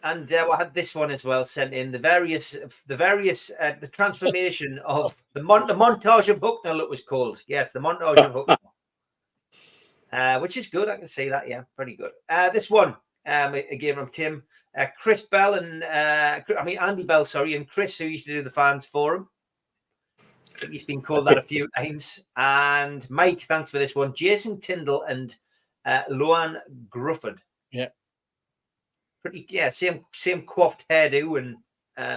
And I had this one as well sent in. The transformation of the montage of Hucknall, it was called. Yes, the montage of Hucknall, which is good. I can say that. Yeah, pretty good. This one again from Tim, Chris Bell and Andy Bell, sorry, and Chris, who used to do the fans forum. I think he's been called that a few times. And Mike, thanks for this one. Jason Tyndall and Luan Grufford. Yeah. Pretty, yeah, same coiffed hairdo. And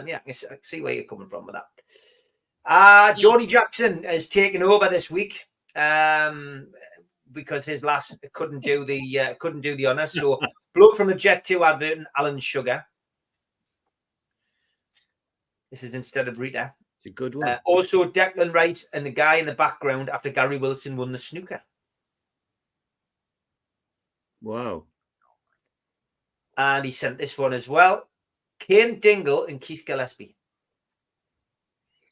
yeah, I see where you're coming from with that. Johnny Jackson has taken over this week because his last couldn't do the honours. So bloke from the Jet 2 advert and Alan Sugar. This is instead of Rita. A good one. Also, Declan Rice and the guy in the background after Gary Wilson won the snooker. Wow. And he sent this one as well. Kane Dingle and Keith Gillespie.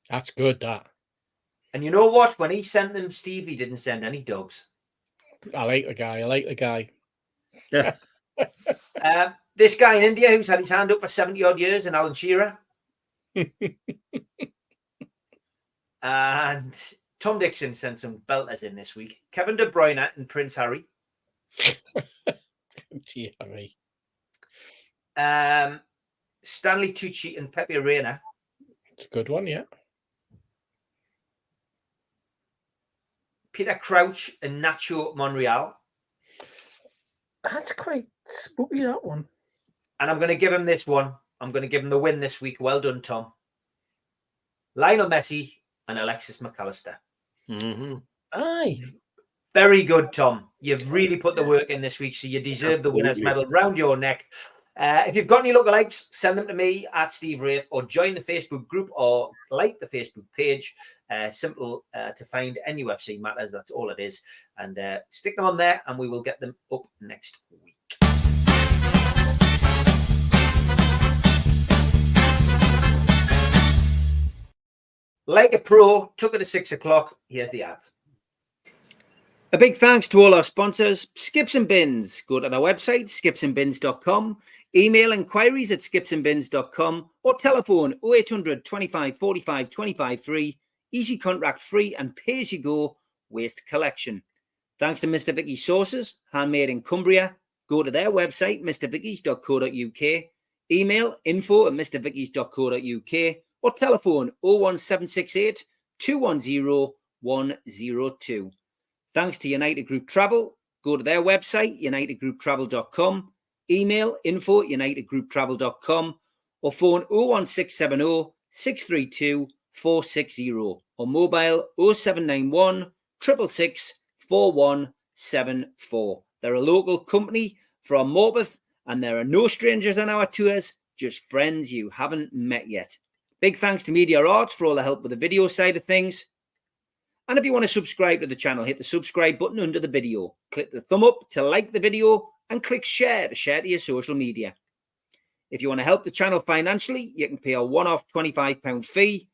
That's good, that. And you know what? When he sent them, Stevie didn't send any dogs. I like the guy. Yeah. This guy in India who's had his hand up for 70-odd years, and Alan Shearer. And Tom Dixon sent some belters in this week. Kevin De Bruyne and Prince Harry. Stanley Tucci and Pepe Reina. It's a good one, yeah. Peter Crouch and Nacho Monreal. That's quite spooky, that one. And I'm going to give him this one. I'm going to give him the win this week. Well done, Tom. Lionel Messi and Alexis McAllister. Mm-hmm. Aye. Very good, Tom. You've really put the work in this week, so you deserve the winner's medal round your neck. If you've got any lookalikes, send them to me at Steve Wraith, or join the Facebook group, or like the Facebook page. Simple to find NUFC Matters. That's all it is. And stick them on there, and we will get them up next week. Like a pro, took it to 6 o'clock. Here's the ads. A big thanks to all our sponsors, Skips and Bins. Go to their website, skipsandbins.com. Email inquiries at skipsandbins.com or telephone 0800 25 45 25 3. Easy contract free and pay as you go waste collection. Thanks to Mr. Vicky's Sauces, handmade in Cumbria. Go to their website, mrvickies.co.uk. Email info@mrvickies.co.uk or telephone 01768 210 102. Thanks to United Group Travel. Go to their website, unitedgrouptravel.com. Email info@unitedgrouptravel.com or phone 01670 632 460 or mobile 0791 666 4174. They're a local company from Morpeth and there are no strangers on our tours, just friends you haven't met yet. Big thanks to Media Arts for all the help with the video side of things. And if you want to subscribe to the channel, hit the subscribe button under the video. Click the thumb up to like the video and click share to share to your social media. If you want to help the channel financially, you can pay a one-off £25 fee.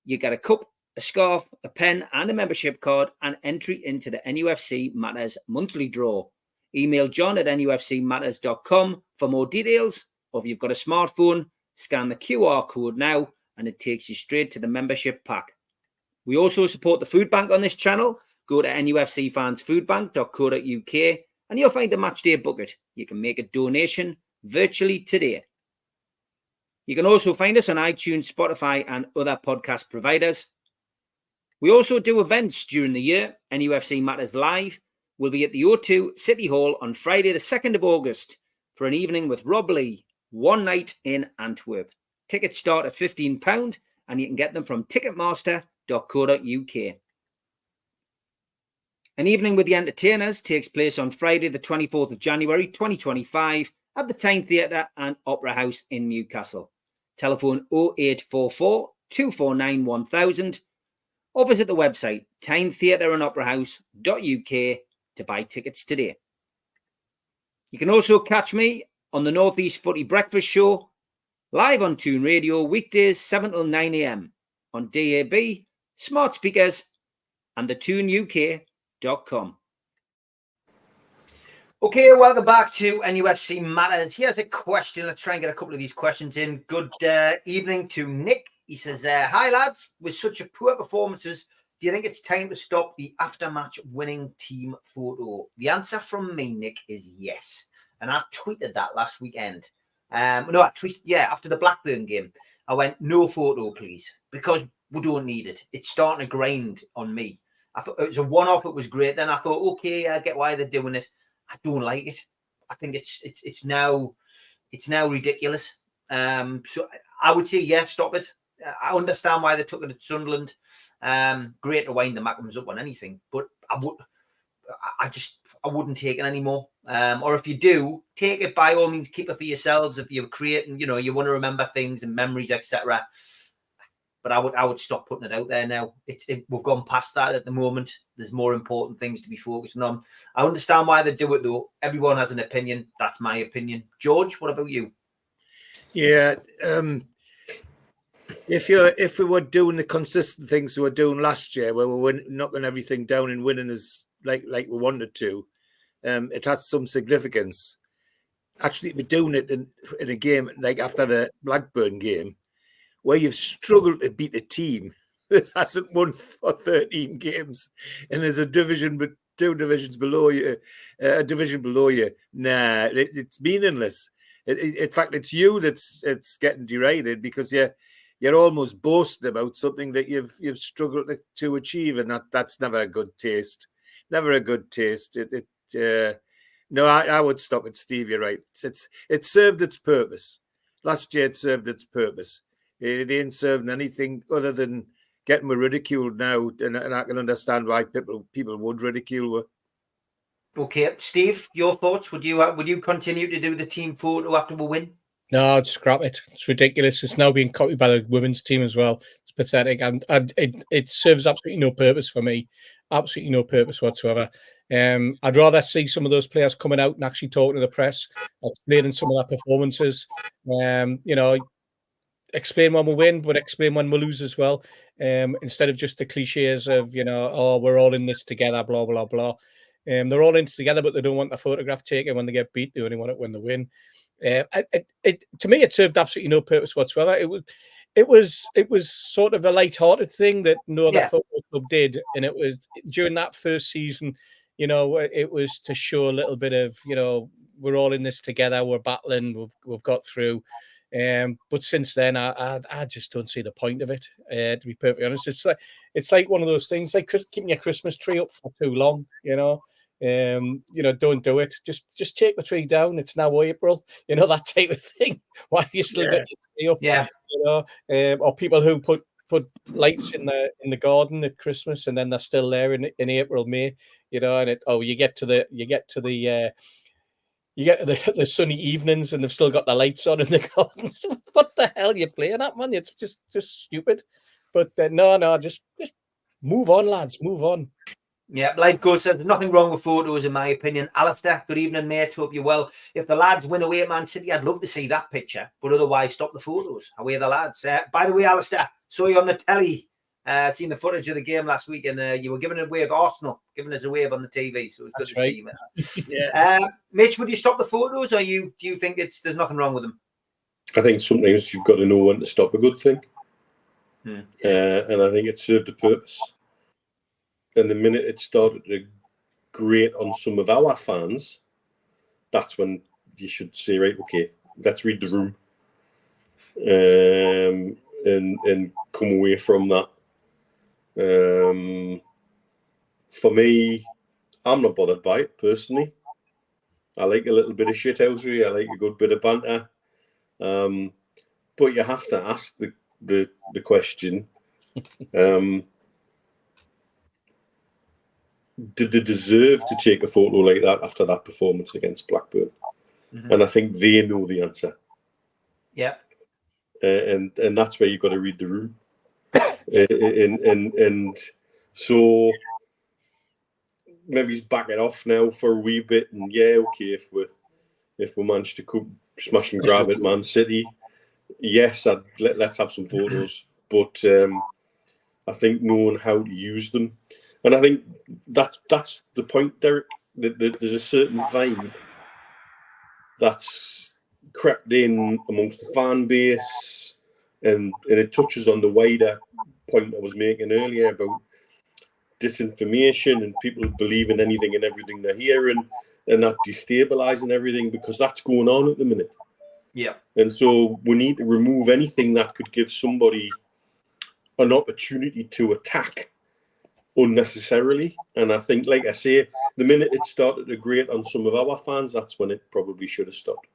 You get a cup, a scarf, a pen and a membership card and entry into the NUFC Matters monthly draw. Email john@nufcmatters.com for more details. Or if you've got a smartphone, scan the QR code now and it takes you straight to the membership pack. We also support the food bank on this channel. Go to nufcfansfoodbank.co.uk and you'll find the matchday bucket. You can make a donation virtually today. You can also find us on iTunes, Spotify and other podcast providers. We also do events during the year. NUFC Matters Live will be at the O2 City Hall on Friday the 2nd of August for an evening with Rob Lee, one night in Antwerp. Tickets start at £15 and you can get them from ticketmaster.co.uk. An evening with the entertainers takes place on Friday the 24th of January 2025 at the Tyne Theatre and Opera House in Newcastle. Telephone 0844 249 1000 or visit the website tynetheatreandoperahouse.uk to buy tickets today. You can also catch me on the North East Footy Breakfast Show live on Toon Radio weekdays 7 till 9 a.m. on DAB, smart speakers and the toonuk.com. Okay, welcome back to NUFC Matters. Here's a question. Let's try and get a couple of these questions in. Good evening to Nick. He says, hi lads, with such a poor performances, do you think it's time to stop the after-match winning team photo? The answer from me, Nick, is yes. And I tweeted that last weekend. After the Blackburn game, I went, no photo, please, because we don't need it. It's starting to grind on me. I thought it was a one-off. It was great. Then I thought, okay, I get why they're doing it. I don't like it. I think it's now ridiculous. So I would say, yeah, stop it. I understand why they took it at Sunderland. Great to wind the Mackems up on anything, but I wouldn't take it anymore. Or if you do, take it, by all means, keep it for yourselves. If you're creating, you want to remember things and memories, etc. But I would stop putting it out there now. We've gone past that at the moment. There's more important things to be focusing on. I understand why they do it though. Everyone has an opinion. That's my opinion. George, what about you? Yeah. If we were doing the consistent things we were doing last year, where we were knocking everything down and winning as like we wanted to, it has some significance. Actually, we're doing it in a game like after the Blackburn game, where you've struggled to beat a team that hasn't won for 13 games, and there's a division, but 2 divisions below you, a division below you. Nah, it's meaningless. In fact, it's you that's getting derided because you're almost boasting about something that you've struggled to achieve, and that's never a good taste. Never a good taste. No, I would stop it, Steve. You're right. It served its purpose. Last year, it served its purpose. It ain't serving anything other than getting ridiculed now, and I can understand why people would ridicule her. Okay, Steve, your thoughts? Would you continue to do the team photo after we win? No, scrap it. It's ridiculous. It's now being copied by the women's team as well. It's pathetic, and it serves absolutely no purpose for me. Absolutely no purpose whatsoever. I'd rather see some of those players coming out and actually talking to the press, explaining some of their performances. explain when we win, but explain when we lose as well. Instead of just the cliches of, oh, we're all in this together, blah, blah, blah. They're all in it together, but they don't want the photograph taken when they get beat. They only want it when they win. To me, it served absolutely no purpose whatsoever. It was sort of a light-hearted thing that no other football club did, and it was during that first season. It was to show a little bit of, we're all in this together. We're battling. We've got through. But since then, I just don't see the point of it. To be perfectly honest, it's like one of those things, like keeping your Christmas tree up for too long. Don't do it. Just take the tree down. It's now April. That type of thing. Why have you still got your tree up? Yeah. Or people who put lights in the garden at Christmas and then they're still there in April, May. And you get to the sunny evenings and they've still got the lights on in the garden. What the hell are you playing at, man? It's just stupid. But no, just move on, lads. Move on. Yeah, Life Coach says there's nothing wrong with photos, in my opinion. Alistair, good evening, mate. Hope you're well. If the lads win away at Man City, I'd love to see that picture, but otherwise, stop the photos. Away the lads. By the way, Alistair, saw you on the telly. Seen the footage of the game last week, and you were giving it away of Arsenal, giving us a wave on the TV. So it was good to see you, mate. Mitch, would you stop the photos, or do you think there's nothing wrong with them? I think sometimes you've got to know when to stop a good thing, and I think it served a purpose. And the minute it started to grate on some of our fans, that's when you should say, right, okay, let's read the room, and come away from that. For me, I'm not bothered by it personally. I like a little bit of shithousery. I like a good bit of banter. But you have to ask the question. Did they deserve to take a photo like that after that performance against Blackburn? And I think they know the answer. Yeah. And that's where you've got to read the room. And so maybe back it off now for a wee bit. And okay, if we manage to smash and grab at Man City, yes, let's have some photos. But I think knowing how to use them. And I think that's the point, Derek. That there's a certain vibe that's crept in amongst the fan base, and it touches on the wider point I was making earlier about disinformation and people believing anything and everything they're hearing, and that destabilising everything, because that's going on at the minute. Yeah. And so we need to remove anything that could give somebody an opportunity to attack unnecessarily. And I think, like I say, the minute it started to grate on some of our fans, that's when it probably should have stopped.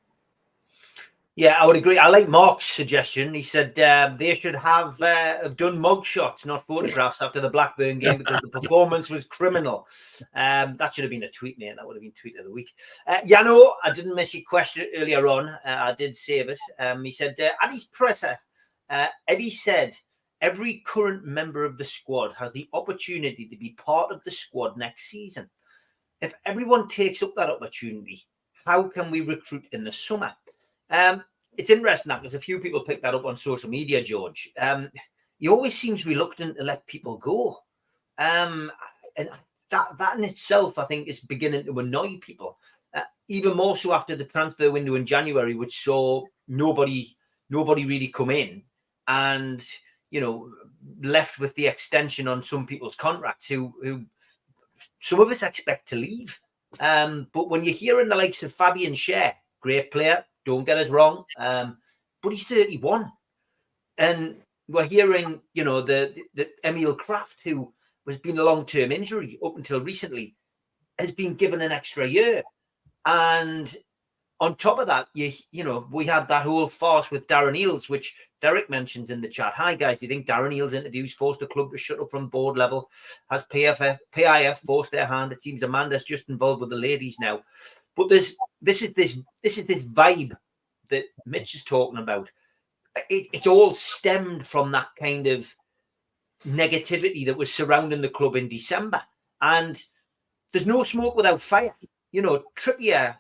Yeah, I would agree. I like Mark's suggestion. He said they should have done mug shots, not photographs, after the Blackburn game, because the performance was criminal. That should have been a tweet, mate. That would have been tweet of the week. Yano, I didn't miss your question earlier on. I did save it. He said, at his presser, Eddie said, every current member of the squad has the opportunity to be part of the squad next season. If everyone takes up that opportunity, how can we recruit in the summer? It's interesting that, because a few people picked that up on social media, George. He always seems reluctant to let people go. And that in itself, I think, is beginning to annoy people. Even more so after the transfer window in January, which saw nobody really come in, and left with the extension on some people's contracts who some of us expect to leave. But when you're hearing the likes of Fabian Schär, great player, don't get us wrong, but he's 31. And we're hearing, the Emil Kraft, who was been a long-term injury up until recently, has been given an extra year. And on top of that, we had that whole farce with Darren Eales, which Derek mentions in the chat. Hi, guys. Do you think Darren Eales' interviews forced the club to shut up from board level? Has PIF forced their hand? It seems Amanda's just involved with the ladies now. But this is this vibe that Mitch is talking about. It all stemmed from that kind of negativity that was surrounding the club in December. And there's no smoke without fire. Trippier,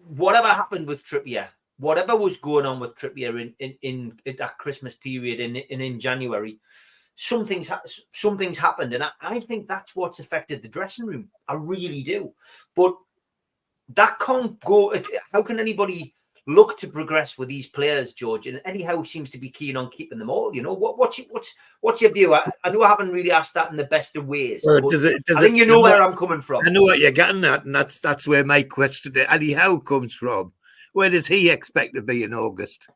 whatever happened with Trippier, whatever was going on with Trippier in that Christmas period in January, something's happened, and I think that's what's affected the dressing room. I really do, but that can't go. How can anybody look to progress with these players, George? And Eddie Howe seems to be keen on keeping them all. You know, what's your view? I know I haven't really asked that in the best of ways. Well, I think you know where I'm coming from. I know what you're getting at, and that's where my question to Eddie Howe comes from. Where does he expect to be in August?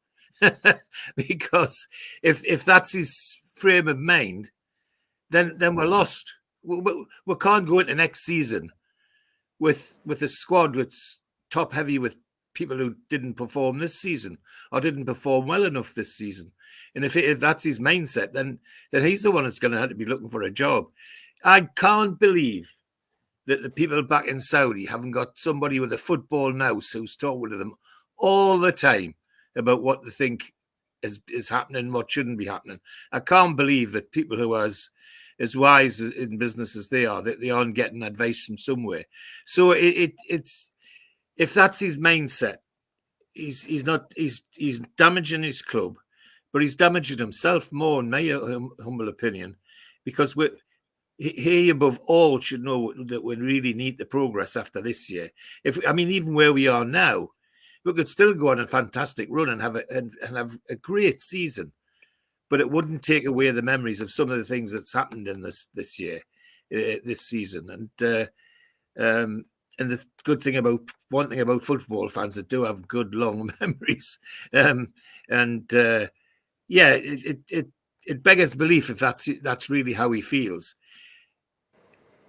Because if that's his frame of mind, then we're lost. We can't go into next season with a squad that's top heavy with people who didn't perform this season or didn't perform well enough this season. And if that's his mindset, then he's the one that's going to have to be looking for a job. I can't believe that the people back in Saudi haven't got somebody with a football nous who's talking to them all the time about what they think is happening, what shouldn't be happening. I can't believe that people who are as wise in business as they are, that they aren't getting advice from somewhere. So it's if that's his mindset, he's damaging his club, but he's damaging himself more, in my humble opinion, because he above all should know that we really need the progress after this year. Even where we are now, we could still go on a fantastic run and have a great season, but it wouldn't take away the memories of some of the things that's happened in this season. And the good thing about football fans that do have good long memories, it beggars belief if that's really how he feels.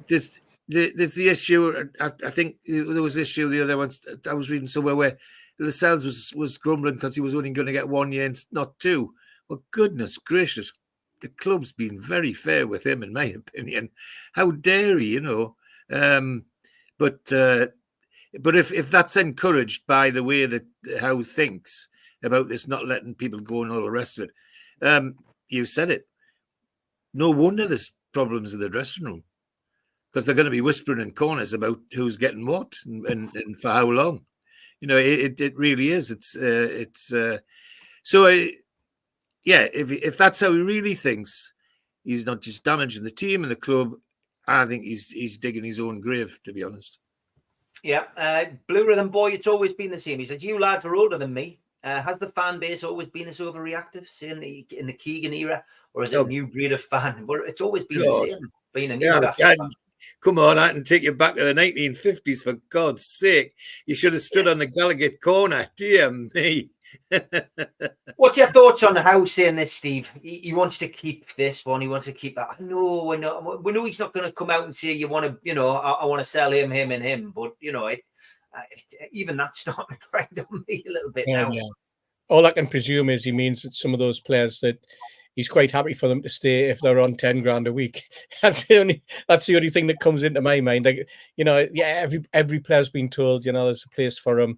There's the issue. I think there was an issue the other one. I was reading somewhere where Lascelles was grumbling because he was only going to get 1 year and not 2. Well, goodness gracious, the club's been very fair with him, in my opinion. How dare he, you know? But if that's encouraged by the way that Howe thinks about this, not letting people go and all the rest of it, you said it. No wonder there's problems in the dressing room, because they're going to be whispering in corners about who's getting what and for how long. You know, it really is. If that's how he really thinks, he's not just damaging the team and the club. I think he's digging his own grave, to be honest. Yeah, Blue Rhythm Boy, it's always been the same. He said, you lads are older than me. Has the fan base always been this overreactive, say in the Keegan era, or is it a new breed of fan? Well, it's always been the same, being a Newcastle fan. Come on, I can take you back to the 1950s, for God's sake. You should have stood on the Gallagher corner. Dear me. What's your thoughts on Howe saying this, Steve? He wants to keep this one. He wants to keep that. We know he's not going to come out and say you want to, I want to sell him, and him. But even that's starting to grind on me a little bit now. Yeah. All I can presume is he means that some of those players that he's quite happy for them to stay if they're on 10 grand a week. That's the only thing that comes into my mind. Like, every player's been told, there's a place for him.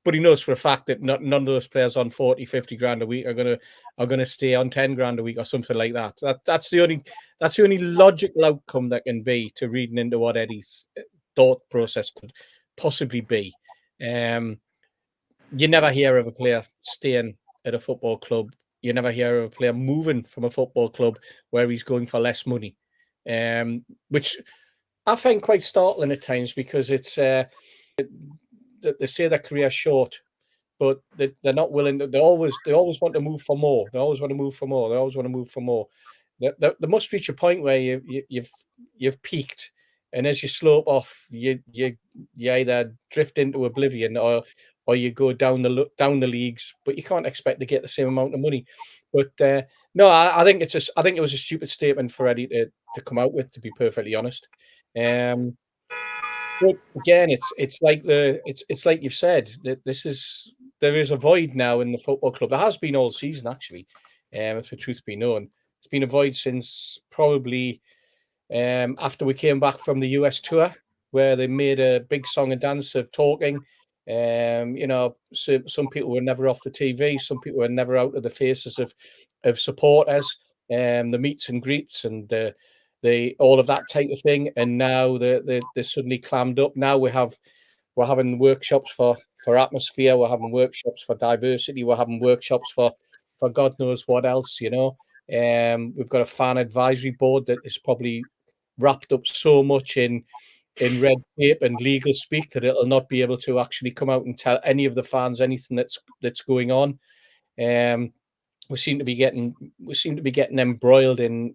But he knows for a fact that none of those players on 40, 50 grand a week are gonna stay on 10 grand a week or something like that. That's the only logical outcome that can be to reading into what Eddie's thought process could possibly be. You never hear of a player staying at a football club. You never hear of a player moving from a football club where he's going for less money, which I find quite startling at times, because it's they say their career's short, but they're not willing. They always want to move for more. They always want to move for more. They always want to move for more. They must reach a point where you've peaked, and as you slope off, you either drift into oblivion or you go down the leagues, but you can't expect to get the same amount of money. But no, I think it was a stupid statement for Eddie to come out with, to be perfectly honest. But again, it's like you've said, that there is a void now in the football club. There has been all season, actually, if the truth be known. It's been a void since probably after we came back from the US tour, where they made a big song and dance of talking. So some people were never off the TV. Some people were never out of the faces of supporters, the meets and greets and the all of that type of thing. And now they're suddenly clammed up. Now we're we're having workshops for atmosphere. We're having workshops for diversity. We're having workshops for God knows what else. You know, we've got a fan advisory board that is probably wrapped up so much in red tape and legal speak that it'll not be able to actually come out and tell any of the fans anything that's going on. We seem to be getting embroiled in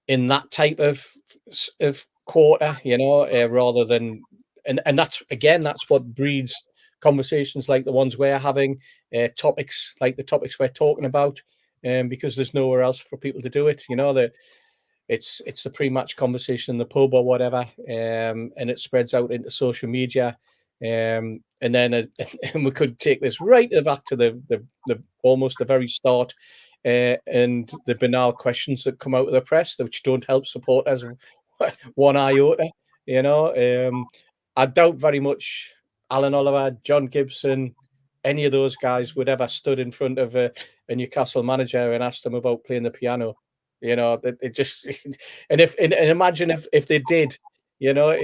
that type of quarter, you know, rather than and that's what breeds conversations like the ones we're having, topics like the topics we're talking about, because there's nowhere else for people to do it. You know, it's the pre-match conversation in the pub or whatever, and it spreads out into social media, and then and we could take this right back to the almost the very start, and the banal questions that come out of the press, which don't help supporters one iota. You know, I doubt very much Alan Oliver, John Gibson, any of those guys would ever stood in front of a Newcastle manager and asked them about playing the piano. You know, it just and imagine if they did, you know,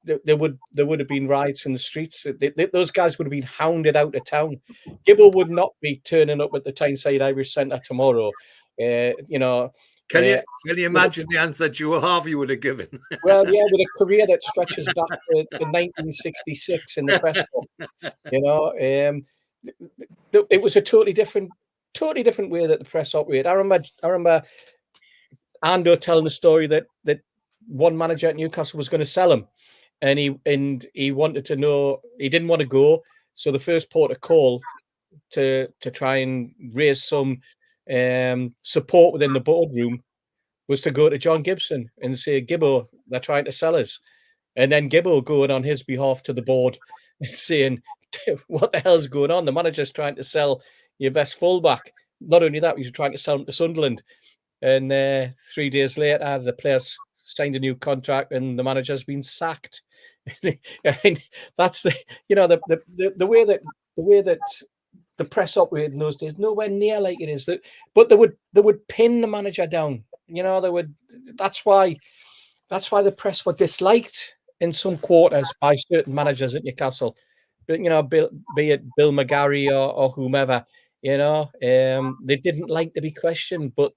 there would have been riots in the streets. Those guys would have been hounded out of town. Gibbo would not be turning up at the Tyneside Irish Centre tomorrow. You know, can you imagine the answer Joe Harvey would have given? Well, yeah, with a career that stretches back to 1966 in the press book, you know, it was a totally different way that the press operated. I remember Ando telling the story that one manager at Newcastle was going to sell him, and he wanted to know, he didn't want to go, so the first port of call to try and raise some support within the boardroom was to go to John Gibson and say, Gibbo, they're trying to sell us. And then Gibbo going on his behalf to the board and saying, what the hell's going on? The manager's trying to sell your best fullback. Not only that, he's trying to sell him to Sunderland. And 3 days later, the players signed a new contract and the manager's been sacked. I mean, that's the way that the press operated in those days, nowhere near like it is. But they would pin the manager down. You know, they would. That's why the press were disliked in some quarters by certain managers at Newcastle. But you know, be it Bill McGarry or whomever, you know, they didn't like to be questioned, but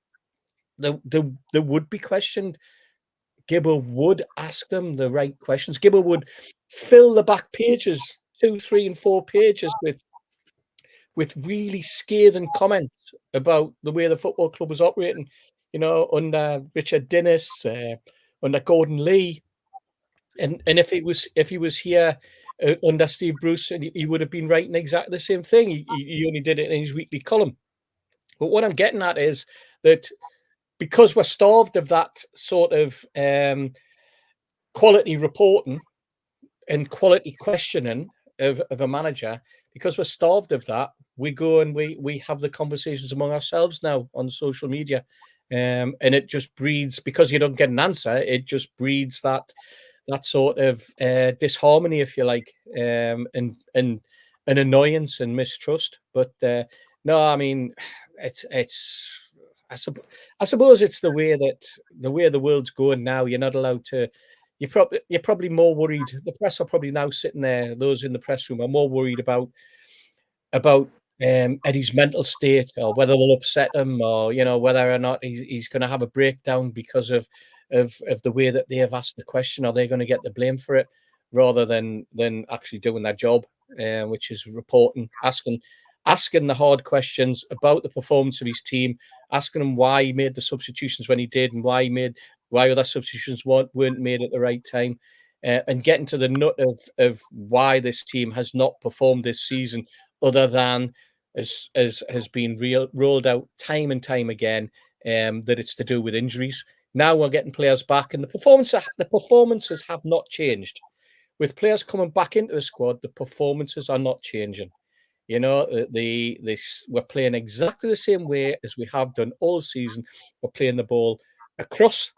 they would be questioned. Gibbo would ask them the right questions. Gibbo would fill the back pages, 2, 3, and 4 pages with really scathing comments about the way the football club was operating. You know, under Richard Dennis, under Gordon Lee, and if he was here under Steve Bruce, and he would have been writing exactly the same thing. He only did it in his weekly column. But what I'm getting at is that because we're starved of that sort of quality reporting and quality questioning of a manager, because we're starved of that, we go and we have the conversations among ourselves now on social media. And it just breeds, because you don't get an answer, it just breeds that sort of disharmony, if you like, and annoyance and mistrust. But no, I mean, it's I suppose it's the way the world's going now. You're not allowed to. You're probably more worried. The press are probably now sitting there. Those in the press room are more worried about Eddie's mental state, or whether they'll upset him, or you know, whether or not he's going to have a breakdown because of the way that they have asked the question. Are they going to get the blame for it, rather than actually doing their job, which is reporting, asking the hard questions about the performance of his team, asking him why he made the substitutions when he did, and why other substitutions weren't made at the right time, and getting to the nut of why this team has not performed this season, other than as has been rolled out time and time again, that it's to do with injuries. Now we're getting players back, and the performances have not changed. With players coming back into the squad, the performances are not changing. You know, we're playing exactly the same way as we have done all season. We're playing the ball across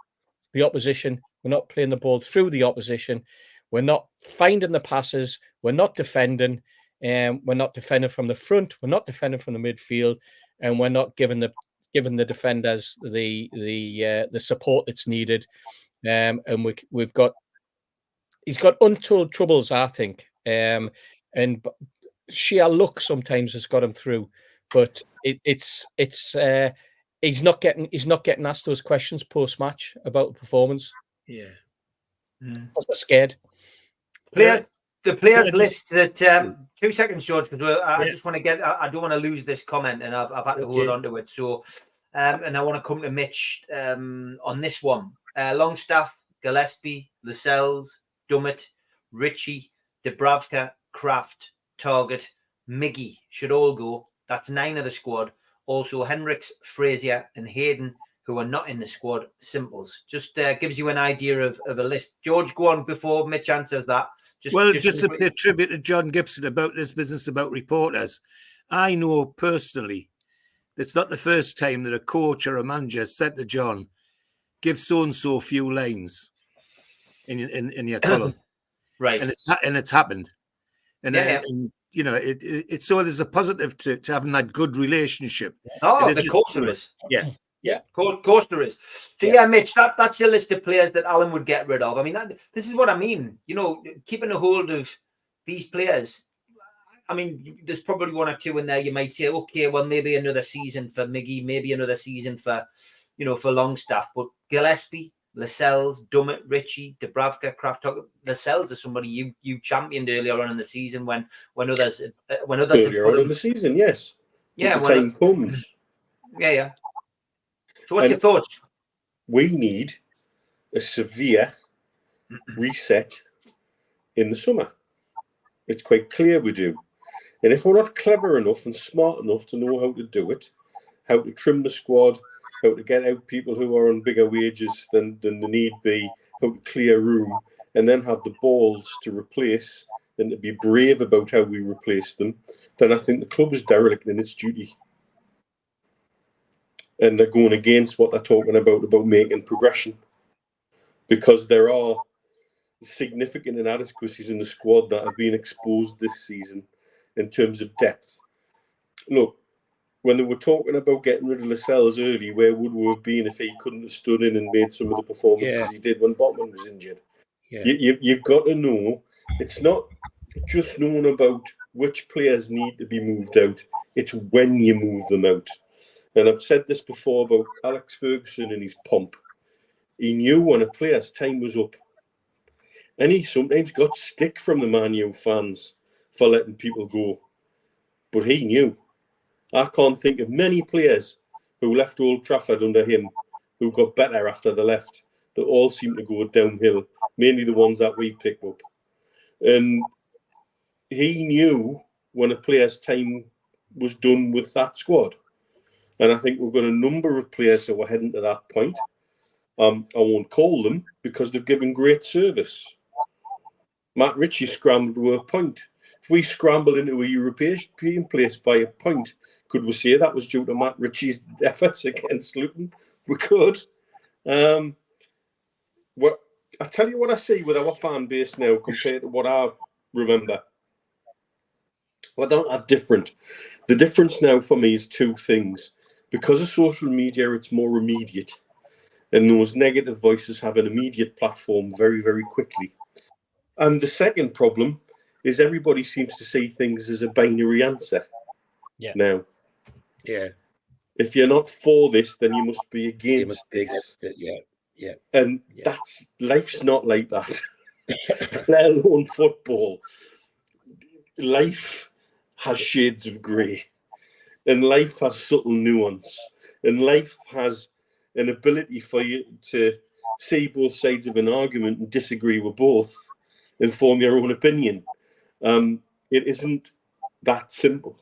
the opposition. We're not playing the ball through the opposition. We're not finding the passes. We're not defending. We're not defending from the front. We're not defending from the midfield, and we're not giving the defenders the support that's needed. And we've got he's got untold troubles, I think, and sheer luck sometimes has got him through. But it's he's not getting asked those questions post match about the performance. Yeah, Because they're scared. The players list that 2 seconds, George, because I just want to get. I don't want to lose this comment, and I've had to hold on to it. So, and I want to come to Mitch on this one. Longstaff, Gillespie, Lascelles, Dummett, Ritchie, Dubravka, Kraft, Target, Miggy should all go. That's 9 of the squad. Also, Hendricks, Frazier, and Hayden, who are not in the squad. Simples. Just gives you an idea of a list. George, go on before Mitch answers that. Just to pay tribute to John Gibson about this business about reporters, I know personally it's not the first time that a coach or a manager said to John, give so-and-so a few lines in your column. Right. And it's happened. And, and you know, it's so there's a positive to having that good relationship. Oh, of course there is. Yeah. Yeah, of course there is. So yeah, Mitch, that's a list of players that Alan would get rid of. I mean, this is what I mean. You know, keeping a hold of these players. I mean, there's probably 1 or 2 in there. You might say, okay, well, maybe another season for Miggy, maybe another season for, for Longstaff. But Gillespie, Lascelles, Dummett, Ritchie, Dubravka, Kraft, Lascelles is somebody you championed earlier on in the season when others earlier on in the season, yes. Yeah, when the time comes. Yeah. So what's your thoughts? We need a severe reset in the summer. It's quite clear we do. And if we're not clever enough and smart enough to know how to do it, how to trim the squad, how to get out people who are on bigger wages than the need be, how to clear room, and then have the balls to replace and to be brave about how we replace them, then I think the club is derelict in its duty. And they're going against what they're talking about making progression. Because there are significant inadequacies in the squad that have been exposed this season in terms of depth. Look, when they were talking about getting rid of Lascelles early, where would we have been if he couldn't have stood in and made some of the performances he did when Botman was injured? Yeah. You've got to know, it's not just knowing about which players need to be moved out, it's when you move them out. And I've said this before about Alex Ferguson and his pomp. He knew when a player's time was up. And he sometimes got stick from the Man U fans for letting people go. But he knew. I can't think of many players who left Old Trafford under him who got better after they left. They all seem to go downhill, mainly the ones that we picked up. And he knew when a player's time was done with that squad. And I think we've got a number of players who are heading to that point. I won't call them because they've given great service. Matt Ritchie scrambled to a point. If we scramble into a European place by a point, could we say that was due to Matt Ritchie's efforts against Luton? We could. I tell you what I see with our fan base now compared to what I remember. Well, they're not different. The difference now for me is 2 things. Because of social media, it's more immediate. And those negative voices have an immediate platform very, very quickly. And the second problem is everybody seems to see things as a binary answer now. Yeah. If you're not for this, then you must be against this. Yeah. And that's life's not like that. Let alone football. Life has shades of grey. And life has subtle nuance. And life has an ability for you to see both sides of an argument and disagree with both and form your own opinion. It isn't that simple.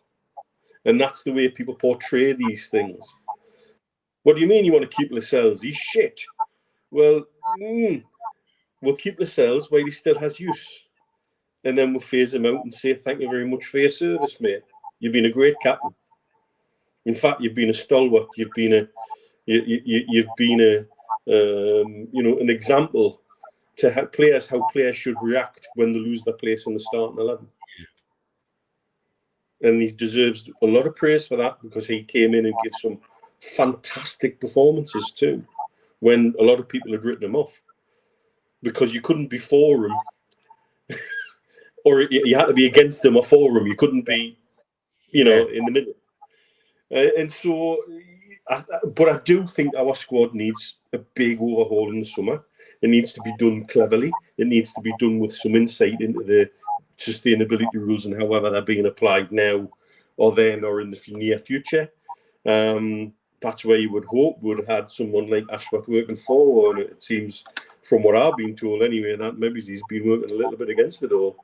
And that's the way people portray these things. What do you mean you want to keep Lascelles? He's shit. Well, we'll keep Lascelles while he still has use. And then we'll phase him out and say, thank you very much for your service, mate. You've been a great captain. In fact, you've been a stalwart. You've been an example to how players should react when they lose their place in the starting 11. And he deserves a lot of praise for that because he came in and gave some fantastic performances too, when a lot of people had written him off because you couldn't be for him or you had to be against them or for them. You couldn't be, in the middle. And so, but I do think our squad needs a big overhaul in the summer. It needs to be done cleverly. It needs to be done with some insight into the sustainability rules and however they're being applied now or then or in the near future. That's where you would hope would have had someone like Ashworth working for, and it seems from what I've been told anyway that maybe he's been working a little bit against it all,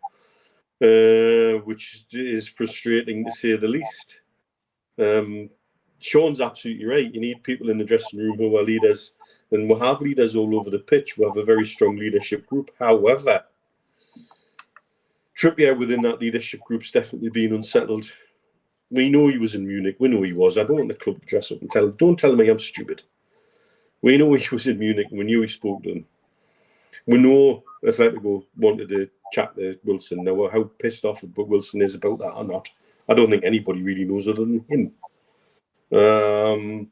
which is frustrating to say the least. Sean's absolutely right. You need people in the dressing room who are leaders, and we'll have leaders all over the pitch. We have a very strong leadership group. However, Trippier within that leadership group's definitely been unsettled. We know he was in Munich. We know he was. I don't want the club to dress up and don't tell me I'm stupid. We know he was in Munich. We knew he spoke to them. We know Atletico wanted to chat to Wilson. Now, how pissed off Wilson is about that or not, I don't think anybody really knows other than him. Then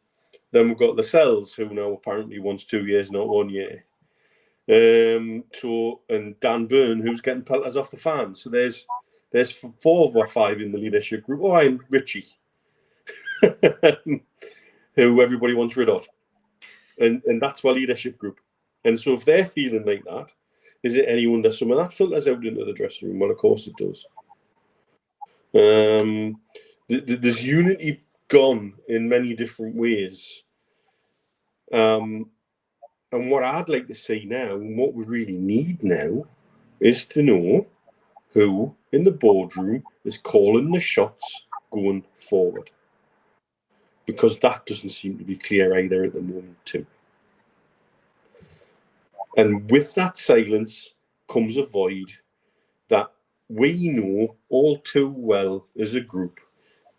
we've got Lascelles, who now apparently wants 2 years, not 1 year. And Dan Byrne, who's getting pelters off the fans. So there's 4 or 5 in the leadership group. Oh, and Richie, who everybody wants rid of. And that's our leadership group. And so if they're feeling like that, is it any wonder some of that filters out into the dressing room? Well, of course it does. There's unity gone in many different ways. And what I'd like to see now, and what we really need now, is to know who in the boardroom is calling the shots going forward. Because that doesn't seem to be clear either at the moment too. And with that silence comes a void that we know all too well as a group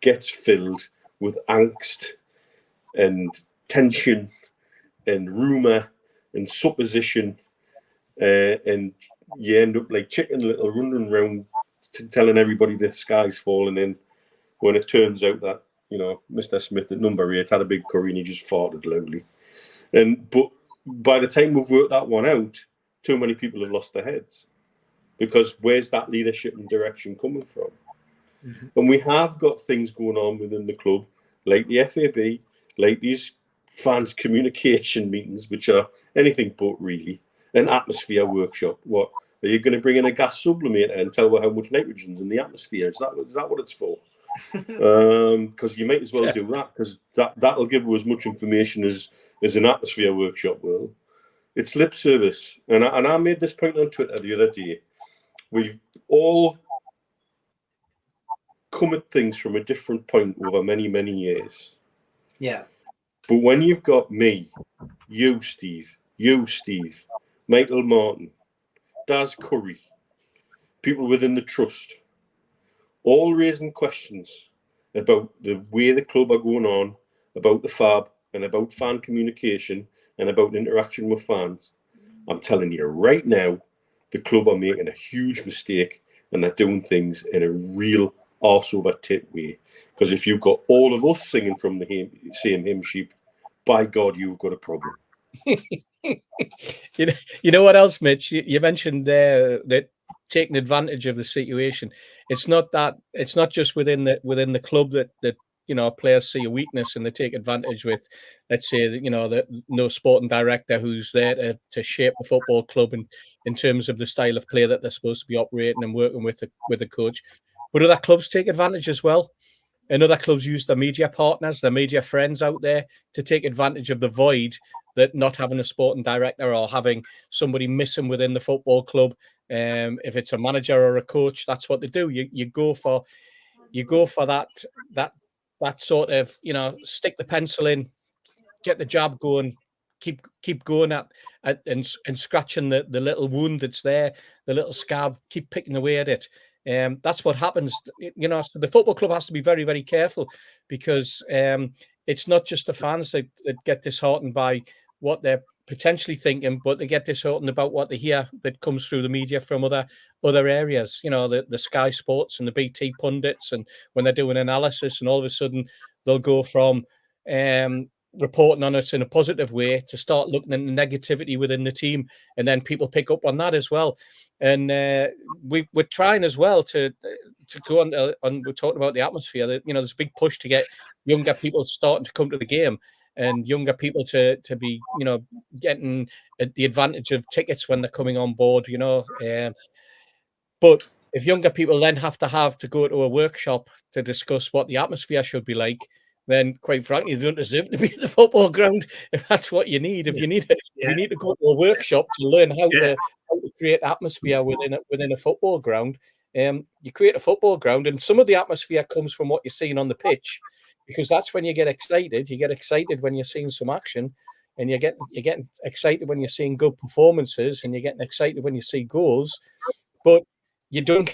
gets filled with angst and tension and rumour and supposition, and you end up like Chicken Little running around telling everybody the sky's falling in when it turns out that, Mr. Smith at number 8 had a big curry and he just farted loudly. But by the time we've worked that one out, too many people have lost their heads, because where's that leadership and direction coming from? Mm-hmm. And we have got things going on within the club, like the FAB, like these fans communication meetings, which are anything but really an atmosphere workshop. What are you going to bring in a gas sublimator and tell her how much nitrogen's in the atmosphere? Is that what it's for? Because you might as well do that, because that'll give us as much information as an atmosphere workshop will. It's lip service, and I made this point on Twitter the other day. We've all come at things from a different point over many, many years. Yeah. But when you've got me, you, Steve, Michael Martin, Daz Curry, people within the trust, all raising questions about the way the club are going on, about the FAB, and about fan communication, and about interaction with fans, I'm telling you right now, the club are making a huge mistake, and they're doing things in a real arse over tit way. Because if you've got all of us singing from the same hymn sheet, by God, you've got a problem. You know what else, Mitch? You mentioned there that taking advantage of the situation. It's not just within the club that players see a weakness and they take advantage with, let's say, the no sporting director who's there to shape the football club in terms of the style of play that they're supposed to be operating and working with the coach. But other clubs take advantage as well. And other clubs use their media partners, their media friends out there to take advantage of the void that not having a sporting director or having somebody missing within the football club. If it's a manager or a coach, that's what they do. You go for that sort of, stick the pencil in, get the jab going, keep going at and scratching the little wound that's there, the little scab, keep picking away at it. That's what happens. So the football club has to be very, very careful, because it's not just the fans that get disheartened by what they're potentially thinking, but they get disheartened about what they hear that comes through the media from other areas. The Sky Sports and the BT pundits, and when they're doing analysis, and all of a sudden they'll go from reporting on us in a positive way, to start looking at the negativity within the team, and then people pick up on that as well. And we're trying as well to go on. We're talking about the atmosphere. That, you know, there's a big push to get younger people starting to come to the game, and younger people to be, you know, getting the advantage of tickets when they're coming on board. You know, but if younger people then have to go to a workshop to discuss what the atmosphere should be like, then quite frankly, you don't deserve to be at the football ground if that's what you need. If you need if you need to go to a workshop to learn how to create atmosphere within a football ground, you create a football ground, and some of the atmosphere comes from what you're seeing on the pitch, because that's when you get excited. You get excited when you're seeing some action, and you're getting excited when you're seeing good performances, and you're getting excited when you see goals. But you don't.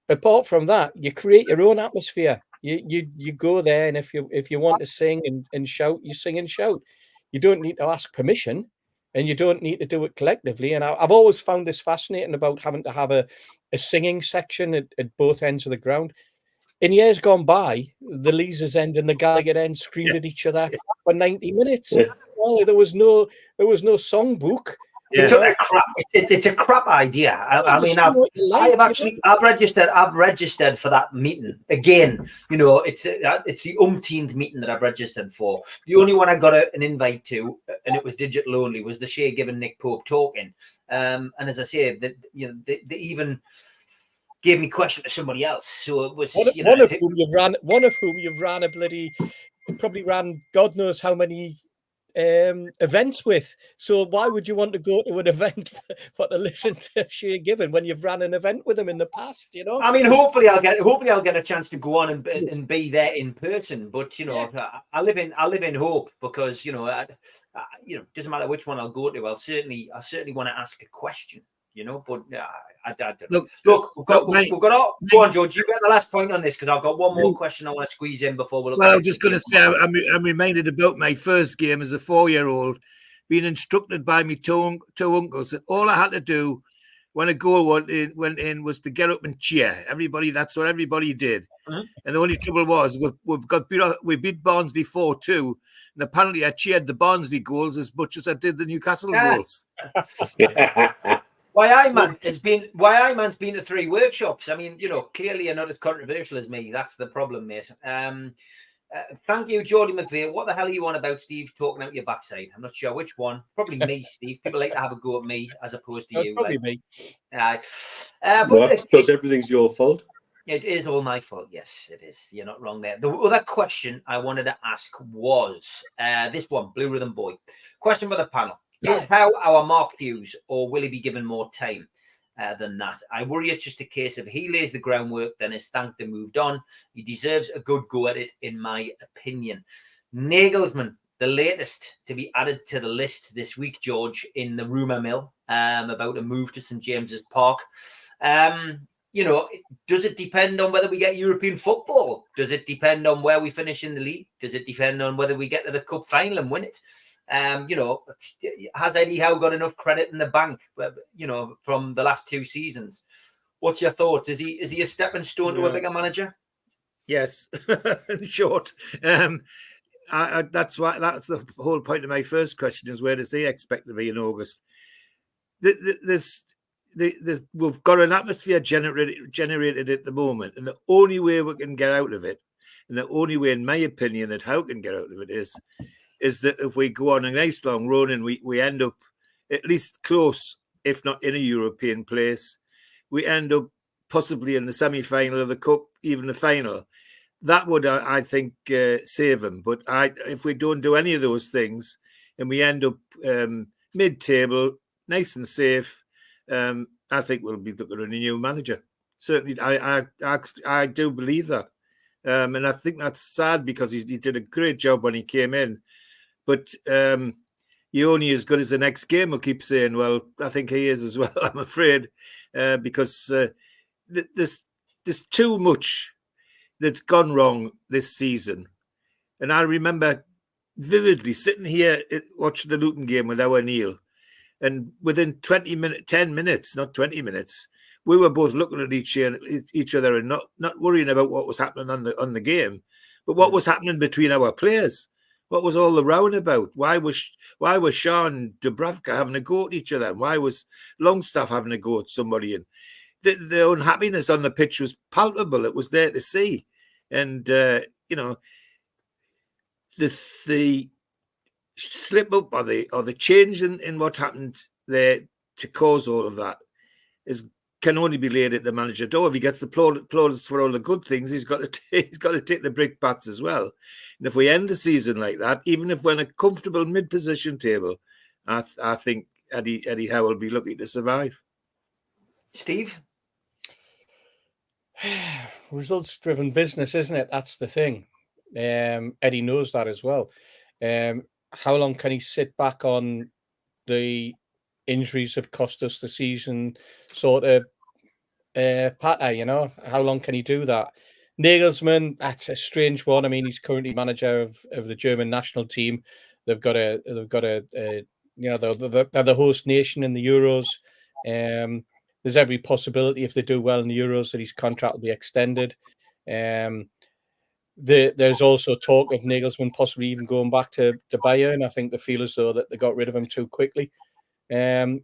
Apart from that, you create your own atmosphere. You go there, and if you want to sing and shout, you sing and shout. You don't need to ask permission, and you don't need to do it collectively. And I've always found this fascinating about having to have a singing section at both ends of the ground. In years gone by, the Leazes end and the Gallagher end screamed at each other for 90 minutes. Well, there was no songbook. It's a crap. It's a crap idea. I mean, I've registered for that meeting again. You know, it's the umpteenth meeting that I've registered for. The only one I got an invite to, and it was digital only, was the Shea giving Nick Pope talking. And as I say, they even gave me question to somebody else. So it was one of whom you've ran a bloody, probably ran God knows how many events with. So why would you want to go to an event for to listen to Shea Given when you've ran an event with him in the past? You know, I mean, hopefully I'll get a chance to go on and be there in person. But you know, I live in hope, because you know, it doesn't matter which one I'll go to. I certainly want to ask a question. You know, but I don't know. Look, we've got all. Go on, George. You get the last point on this, because I've got one more question I want to squeeze in before we look. Well, I was just going to say, I'm reminded about my first game as a 4-year-old, being instructed by my two uncles that all I had to do when a goal went in was to get up and cheer. That's what everybody did. And the only trouble was we beat Barnsley 4-2, and apparently I cheered the Barnsley goals as much as I did the Newcastle goals. Man's been to 3 workshops. I mean, you know, clearly you're not as controversial as me. That's the problem, mate. Thank you, Geordie McVeigh. What the hell are you on about, Steve, talking out your backside? I'm not sure which one. Probably me, Steve. People like to have a go at me as opposed to you. Probably me. But because everything's your fault. It is all my fault. Yes, it is. You're not wrong there. The other question I wanted to ask was this one, Blue Rhythm Boy. Question for the panel. Is Howe our Mark Hughes, or will he be given more time than that? I worry it's just a case of he lays the groundwork, then is thanked and moved on. He deserves a good go at it, in my opinion. Nagelsmann, the latest to be added to the list this week, George, in the rumour mill about a move to St James's Park. You know, does it depend on whether we get European football? Does it depend on where we finish in the league? Does it depend on whether we get to the cup final and win it? You know, has Eddie Howe got enough credit in the bank, you know, from the last 2 seasons? What's your thoughts? Is he a stepping stone to a bigger manager? Yes, in short. That's the whole point of my first question, is where does he expect to be in August? We've got an atmosphere generated at the moment, and the only way we can get out of it, and the only way, in my opinion, that Howe can get out of it is that if we go on a nice long run and we end up at least close, if not in a European place, we end up possibly in the semi-final of the Cup, even the final. That would, I think, save him. But if we don't do any of those things and we end up mid-table, nice and safe, I think we'll be looking at a new manager. Certainly, I do believe that. And I think that's sad, because he did a great job when he came in. But you're only as good as the next game, I keep saying. Well, I think he is as well, I'm afraid, because there's too much that's gone wrong this season. And I remember vividly sitting here watching the Luton game with our Neil, and within 10 minutes, not 20 minutes, we were both looking at each other and not worrying about what was happening on the game, but what was happening between our players. What was all the row about? Why was Shaw and Dubravka having a go at each other? And why was Longstaff having a go at somebody? And the unhappiness on the pitch was palpable. It was there to see. And, you know, the slip up or the change in what happened there to cause all of that can only be laid at the manager door. If he gets the plaudits for all the good things, he's got to take the brickbats as well. And if we end the season like that, even if we're in a comfortable mid-position table, I think Eddie Howe will be lucky to survive. Steve? Results-driven business, isn't it? That's the thing. Eddie knows that as well. How long can he sit back on the injuries have cost us the season sort of patter, you know? How long can he do that? Nagelsmann, that's a strange one. I mean, he's currently manager of the German national team. They've got a you know, they're the host nation in the Euros. There's every possibility if they do well in the Euros that his contract will be extended. There's also talk of Nagelsmann possibly even going back to Bayern. I think they feel as though that they got rid of him too quickly. I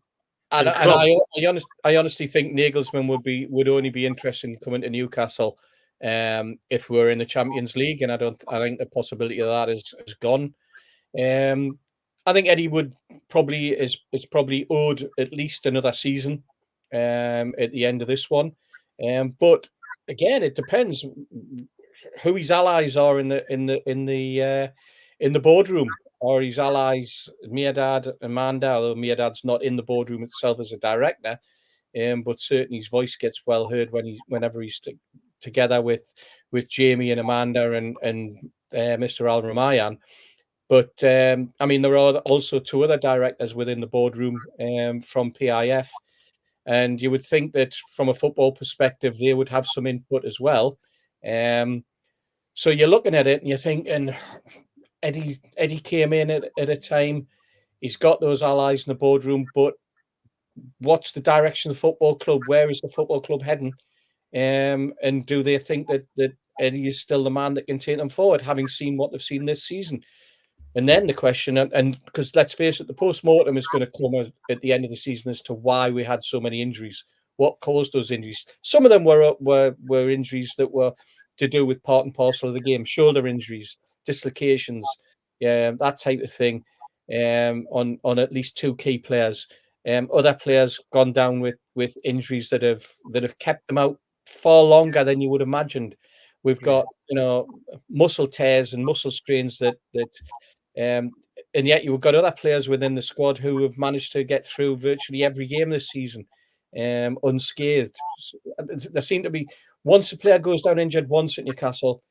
honestly think Nagelsmann would only be interested in coming to Newcastle if we're in the Champions League, and I think the possibility of that is gone. I think Eddie would is probably owed at least another season at the end of this one. But again, it depends who his allies are in the boardroom, or his allies Mirdad and Amanda, although Mirdad's not in the boardroom itself as a director, but certainly his voice gets well heard whenever he's together with Jamie and Amanda and Mr. Al Ramayan. But I mean, there are also two other directors within the boardroom from PIF, and you would think that from a football perspective, they would have some input as well. So you're looking at it and you're thinking, Eddie came in at a time, he's got those allies in the boardroom, but what's the direction of the football club? Where is the football club heading? And do they think that Eddie is still the man that can take them forward, having seen what they've seen this season? And then the question, and because let's face it, the post-mortem is going to come at the end of the season as to why we had so many injuries, what caused those injuries. Some of them were injuries that were to do with part and parcel of the game, shoulder injuries, dislocations, that type of thing, on at least two key players. Other players gone down with injuries that have kept them out far longer than you would have imagined. We've got muscle tears and muscle strains that and yet you've got other players within the squad who have managed to get through virtually every game this season unscathed. There seem to be, once a player goes down injured once at Newcastle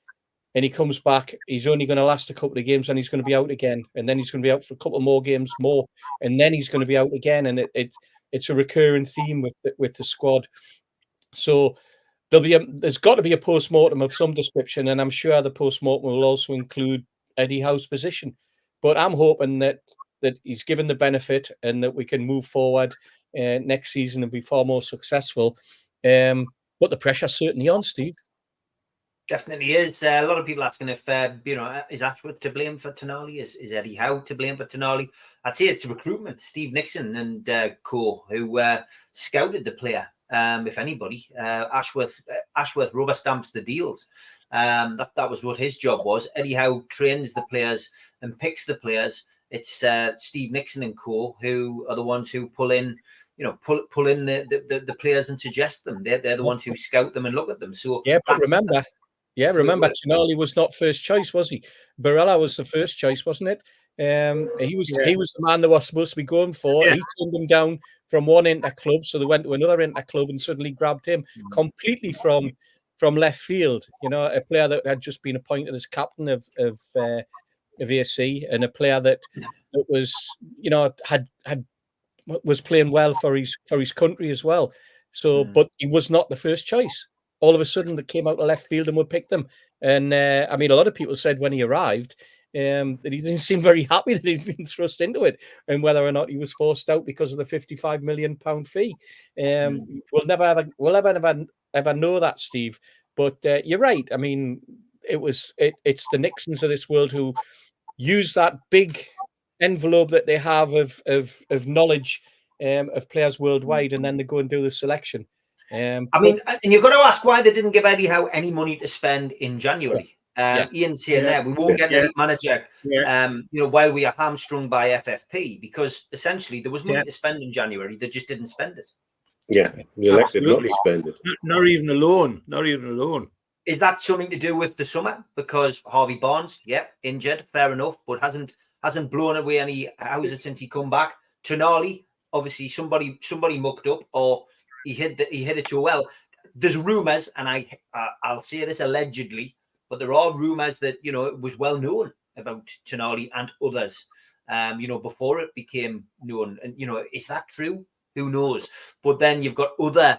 and he comes back, he's only going to last a couple of games and he's going to be out again, and then he's going to be out for a couple more games more, and then he's going to be out again, and it's a recurring theme with the squad. So there's got to be a post-mortem of some description, and I'm sure the post-mortem will also include Eddie Howe's position. But I'm hoping that he's given the benefit and that we can move forward next season and be far more successful. But the pressure's certainly on, Steve. Definitely is. A lot of people asking if is Ashworth to blame for Tonali? Is Eddie Howe to blame for Tonali? I'd say it's recruitment. Steve Nixon and co who scouted the player. If anybody, Ashworth rubber stamps the deals. That was what his job was. Eddie Howe trains the players and picks the players. It's Steve Nixon and co who are the ones who pull in the players and suggest them. They're the ones who scout them and look at them. So but remember, Tonali was not first choice, was he? Barella was the first choice, wasn't it? He was the man they were supposed to be going for. Yeah. He turned them down from one Inter club, so they went to another Inter club and suddenly grabbed him completely from left field. You know, a player that had just been appointed as captain of AC, and a player that was, you know, was playing well for his country as well. So, but he was not the first choice. All of a sudden, they came out of left field and would pick them. And I mean, a lot of people said when he arrived that he didn't seem very happy that he'd been thrust into it, and whether or not he was forced out because of the £55 million fee. We'll never ever know that, Steve. But you're right. I mean, it's the Nixons of this world who use that big envelope that they have of knowledge of players worldwide, and then they go and do the selection. I mean, and you've got to ask why they didn't give Eddie Howe any money to spend in January. Yes. Ian's saying there, we won't get an elite manager, while we are hamstrung by FFP, because essentially there was money to spend in January. They just didn't spend it. Yeah, they elected not to spend it. Not even a loan. Not even a loan. Is that something to do with the summer? Because Harvey Barnes, injured, fair enough, but hasn't blown away any houses since he come back. Tonali, obviously somebody mucked up, or he hit it too well. There's rumours, and I'll say this allegedly, but there are rumours that it was well known about Tonali and others, before it became known. And is that true? Who knows? But then you've got other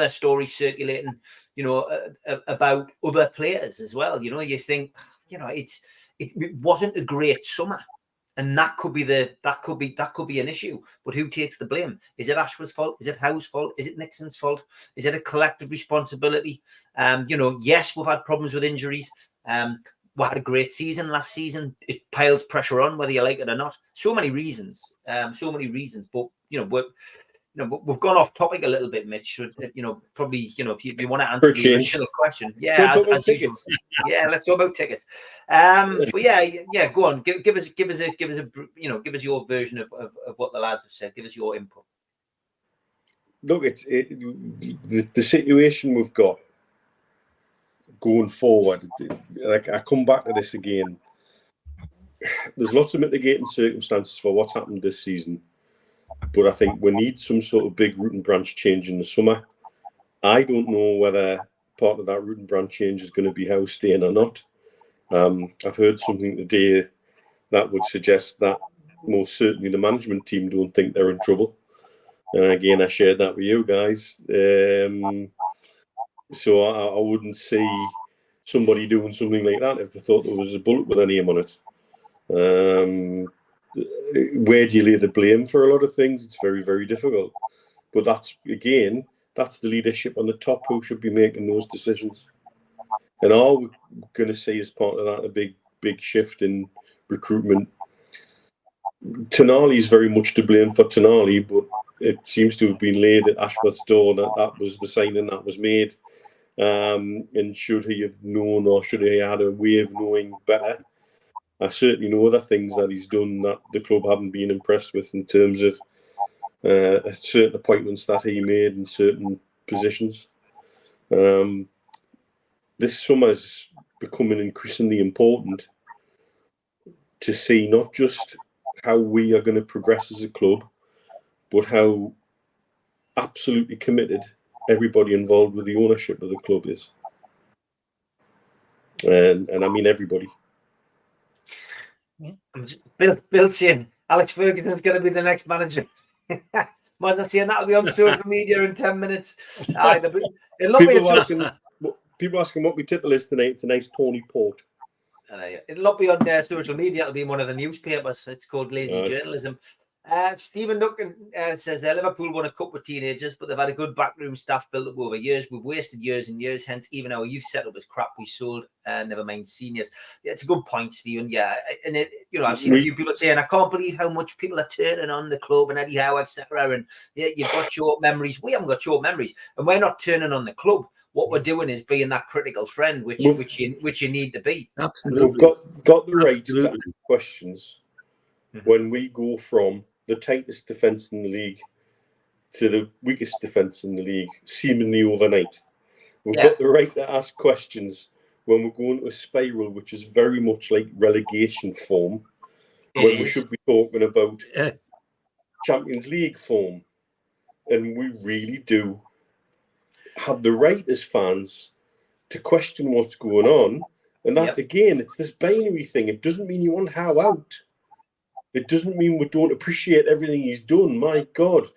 stories circulating, about other players as well. You think, it wasn't a great summer, and that could be an issue. But who takes the blame? Is it Ashworth's fault? Is it Howe's fault? Is it Nixon's fault? Is it a collective responsibility? Yes, we've had problems with injuries. We had a great season last season. It piles pressure on, whether you like it or not. So many reasons. But we've gone off topic a little bit, Mitch. Probably, if you want to answer the original question, as usual. Let's talk about tickets. But go on. Give us your version of what the lads have said. Give us your input. Look, the situation we've got going forward. Like, I come back to this again. There's lots of mitigating circumstances for what's happened this season. But I think we need some sort of big root and branch change in the summer. I don't know whether part of that root and branch change is going to be Howe staying or not. I've heard something today that would suggest that most certainly the management team don't think they're in trouble. And again, I shared that with you guys. So I wouldn't see somebody doing something like that if they thought there was a bullet with a name on it. Where do you lay the blame for a lot of things? It's very, very difficult. But that's the leadership on the top who should be making those decisions. And are we going to see as part of that a big shift in recruitment? Tonali is very much to blame for Tonali, but it seems to have been laid at Ashworth's door that was the signing that was made. And should he have known, or should he have had a way of knowing better? I certainly know other things that he's done that the club haven't been impressed with in terms of certain appointments that he made in certain positions. This summer is becoming increasingly important to see not just how we are going to progress as a club, but how absolutely committed everybody involved with the ownership of the club is. And I mean everybody. Bill saying Alex Ferguson's going to be the next manager. Wasn't saying that'll be on social media in 10 minutes. People asking what we tipple is tonight. It's a nice Tony Port. It'll not be on their social media. It'll be in one of the newspapers. It's called lazy journalism. Stephen Duncan says Liverpool won a cup with teenagers, but they've had a good backroom staff built up over years. We've wasted years and years, hence even our youth setup is crap. We sold, never mind seniors. Yeah, it's a good point, Stephen. Yeah, and I've seen a few people saying, I can't believe how much people are turning on the club and Eddie Howe, etc. And you've got short memories. We haven't got short memories, and we're not turning on the club. What we're doing is being that critical friend, which you need to be. Absolutely, we've got the right to ask questions when we go from the tightest defence in the league to the weakest defence in the league, seemingly overnight. We've got the right to ask questions when we're going to a spiral, which is very much like relegation form, when we should be talking about Champions League form. And we really do have the right as fans to question what's going on. And that, again, it's this binary thing. It doesn't mean you want Howe out. It doesn't mean we don't appreciate everything he's done. My God,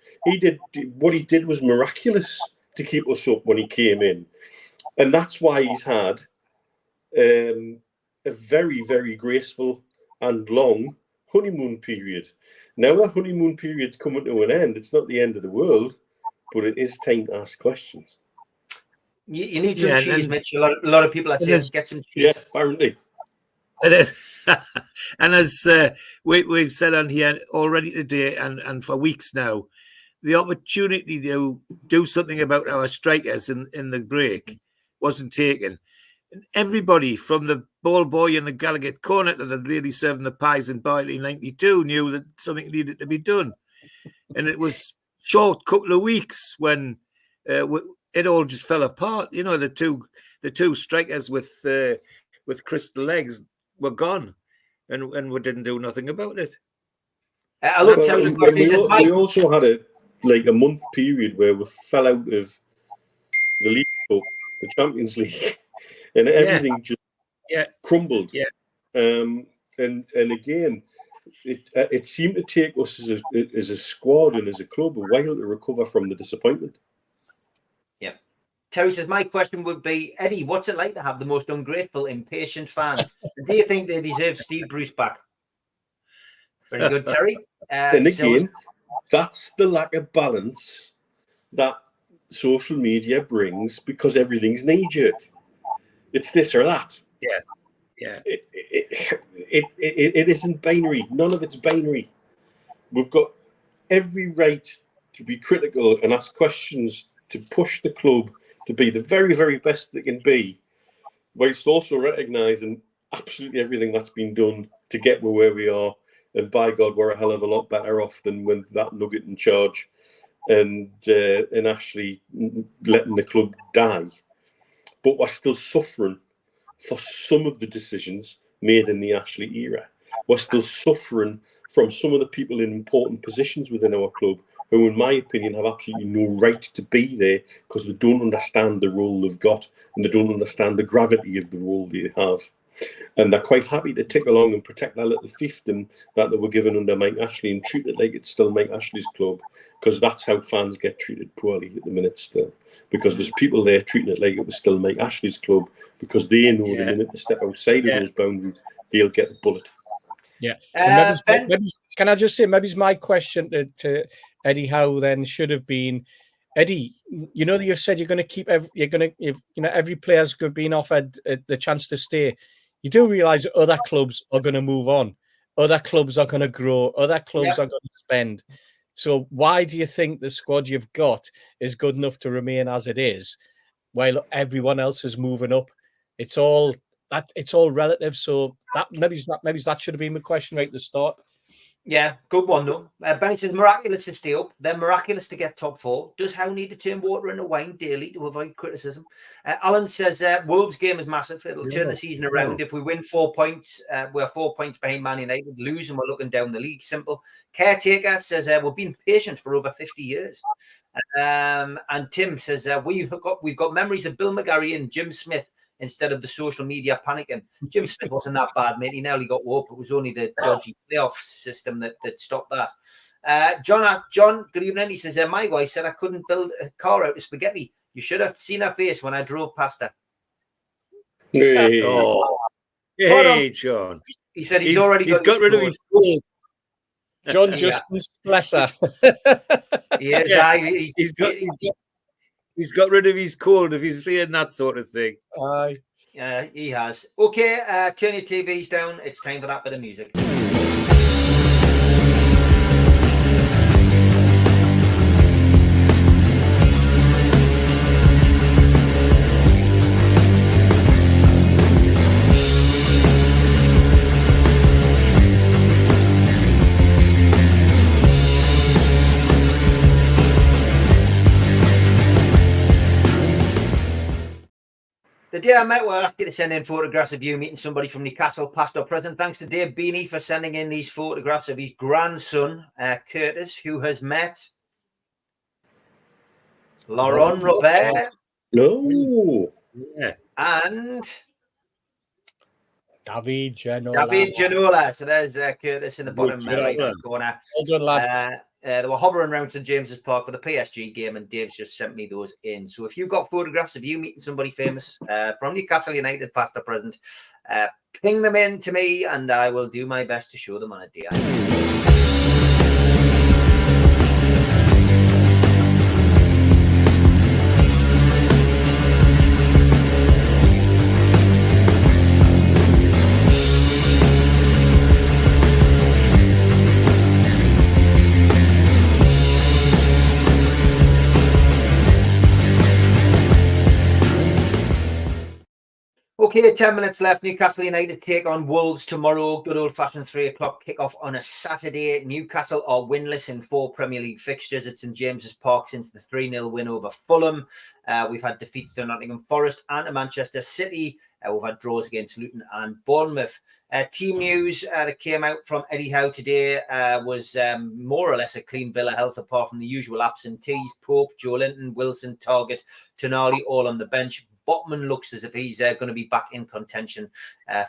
what he did was miraculous to keep us up when he came in. And that's why he's had a very, very graceful and long honeymoon period. Now that honeymoon period's coming to an end. It's not the end of the world, but it is time to ask questions. You need some cheese, Mitch. A lot of people are saying, get some cheese. Yes, apparently. And as we've said on here already today and for weeks now, the opportunity to do something about our strikers in the break wasn't taken. And everybody from the ball boy in the Gallagher corner to the lady serving the pies in Bartley 92 knew that something needed to be done. And it was short couple of weeks when it all just fell apart. You know, the two strikers with crystal legs were gone, and we didn't do nothing about it. I looked at we also had a month period where we fell out of the League Cup, the Champions League, and everything just crumbled. Yeah. And again, it seemed to take us as a squad and as a club a while to recover from the disappointment. Yeah. Terry says, my question would be, Eddie, what's it like to have the most ungrateful, impatient fans? Do you think they deserve Steve Bruce back? Very good, Terry. And again, that's the lack of balance that social media brings, because everything's knee-jerk. It's this or that. Yeah. Yeah. It isn't binary. None of it's binary. We've got every right to be critical and ask questions to push the club to be the very, very best they can be, whilst also recognising absolutely everything that's been done to get where we are. And by God, we're a hell of a lot better off than when that nugget in charge and actually letting the club die. But we're still suffering for some of the decisions made in the Ashley era. We're still suffering from some of the people in important positions within our club who, in my opinion, have absolutely no right to be there because they don't understand the role they've got and they don't understand the gravity of the role they have. And they're quite happy to tick along and protect that little fiefdom that they were given under Mike Ashley and treat it like it's still Mike Ashley's club, because that's how fans get treated poorly at the minute still. Because there's people there treating it like it was still Mike Ashley's club because they know the minute they step outside of those boundaries, they'll get a bullet. Yeah. Can I just say, maybe my question to Eddie Howe then should have been, Eddie, you know, you said you're going to keep every player's being offered the chance to stay. You do realise that other clubs are going to move on, other clubs are going to grow, other clubs are going to spend. So why do you think the squad you've got is good enough to remain as it is, while everyone else is moving up? It's all relative. So that maybe that should have been my question right at the start. Yeah, good one though. Benny says, miraculous to stay up. They're miraculous to get top four. Does Howe need to turn water into wine daily to avoid criticism? Alan says, Wolves' game is massive. It'll turn the season around. If we win 4 points, we're 4 points behind Man United. Lose and we're looking down the league. Simple. Caretaker says, we've been patient for over 50 years. And Tim says, we've got memories of Bill McGarry and Jim Smith instead of the social media panicking. Jim Smith wasn't that bad, mate. He nearly got up. It was only the dodgy playoff system that stopped that. John, good evening. He says, my wife said I couldn't build a car out of spaghetti. You should have seen her face when I drove past her. Hey, John. He said he's already got rid of his cold. John Justin's bless her. Yes, he's got rid of his cold if he's saying that sort of thing. He has. Okay, turn your TVs down. It's time for that bit of music. The day I met, we'll ask you to send in photographs of you meeting somebody from Newcastle, past or present. Thanks to Dave Beanie for sending in these photographs of his grandson, Curtis, who has met Laurent Robert. No. Yeah. And David Ginola. So there's Curtis in the bottom right corner. Well done, lad. They were hovering around St James's Park for the PSG game, and Dave's just sent me those in. So if you've got photographs of you meeting somebody famous from Newcastle United, past or present, ping them in to me, and I will do my best to show them on a day. Okay, 10 minutes left. Newcastle United take on Wolves tomorrow. Good old-fashioned 3 o'clock kickoff on a Saturday. Newcastle are winless in 4 Premier League fixtures at St James's Park since the 3-0 win over Fulham. We've had defeats to Nottingham Forest and to Manchester City. We've had draws against Luton and Bournemouth. Team news that came out from Eddie Howe today was more or less a clean bill of health, apart from the usual absentees. Pope, Joe Linton, Wilson, Target, Tonali, all on the bench. Botman looks as if he's going to be back in contention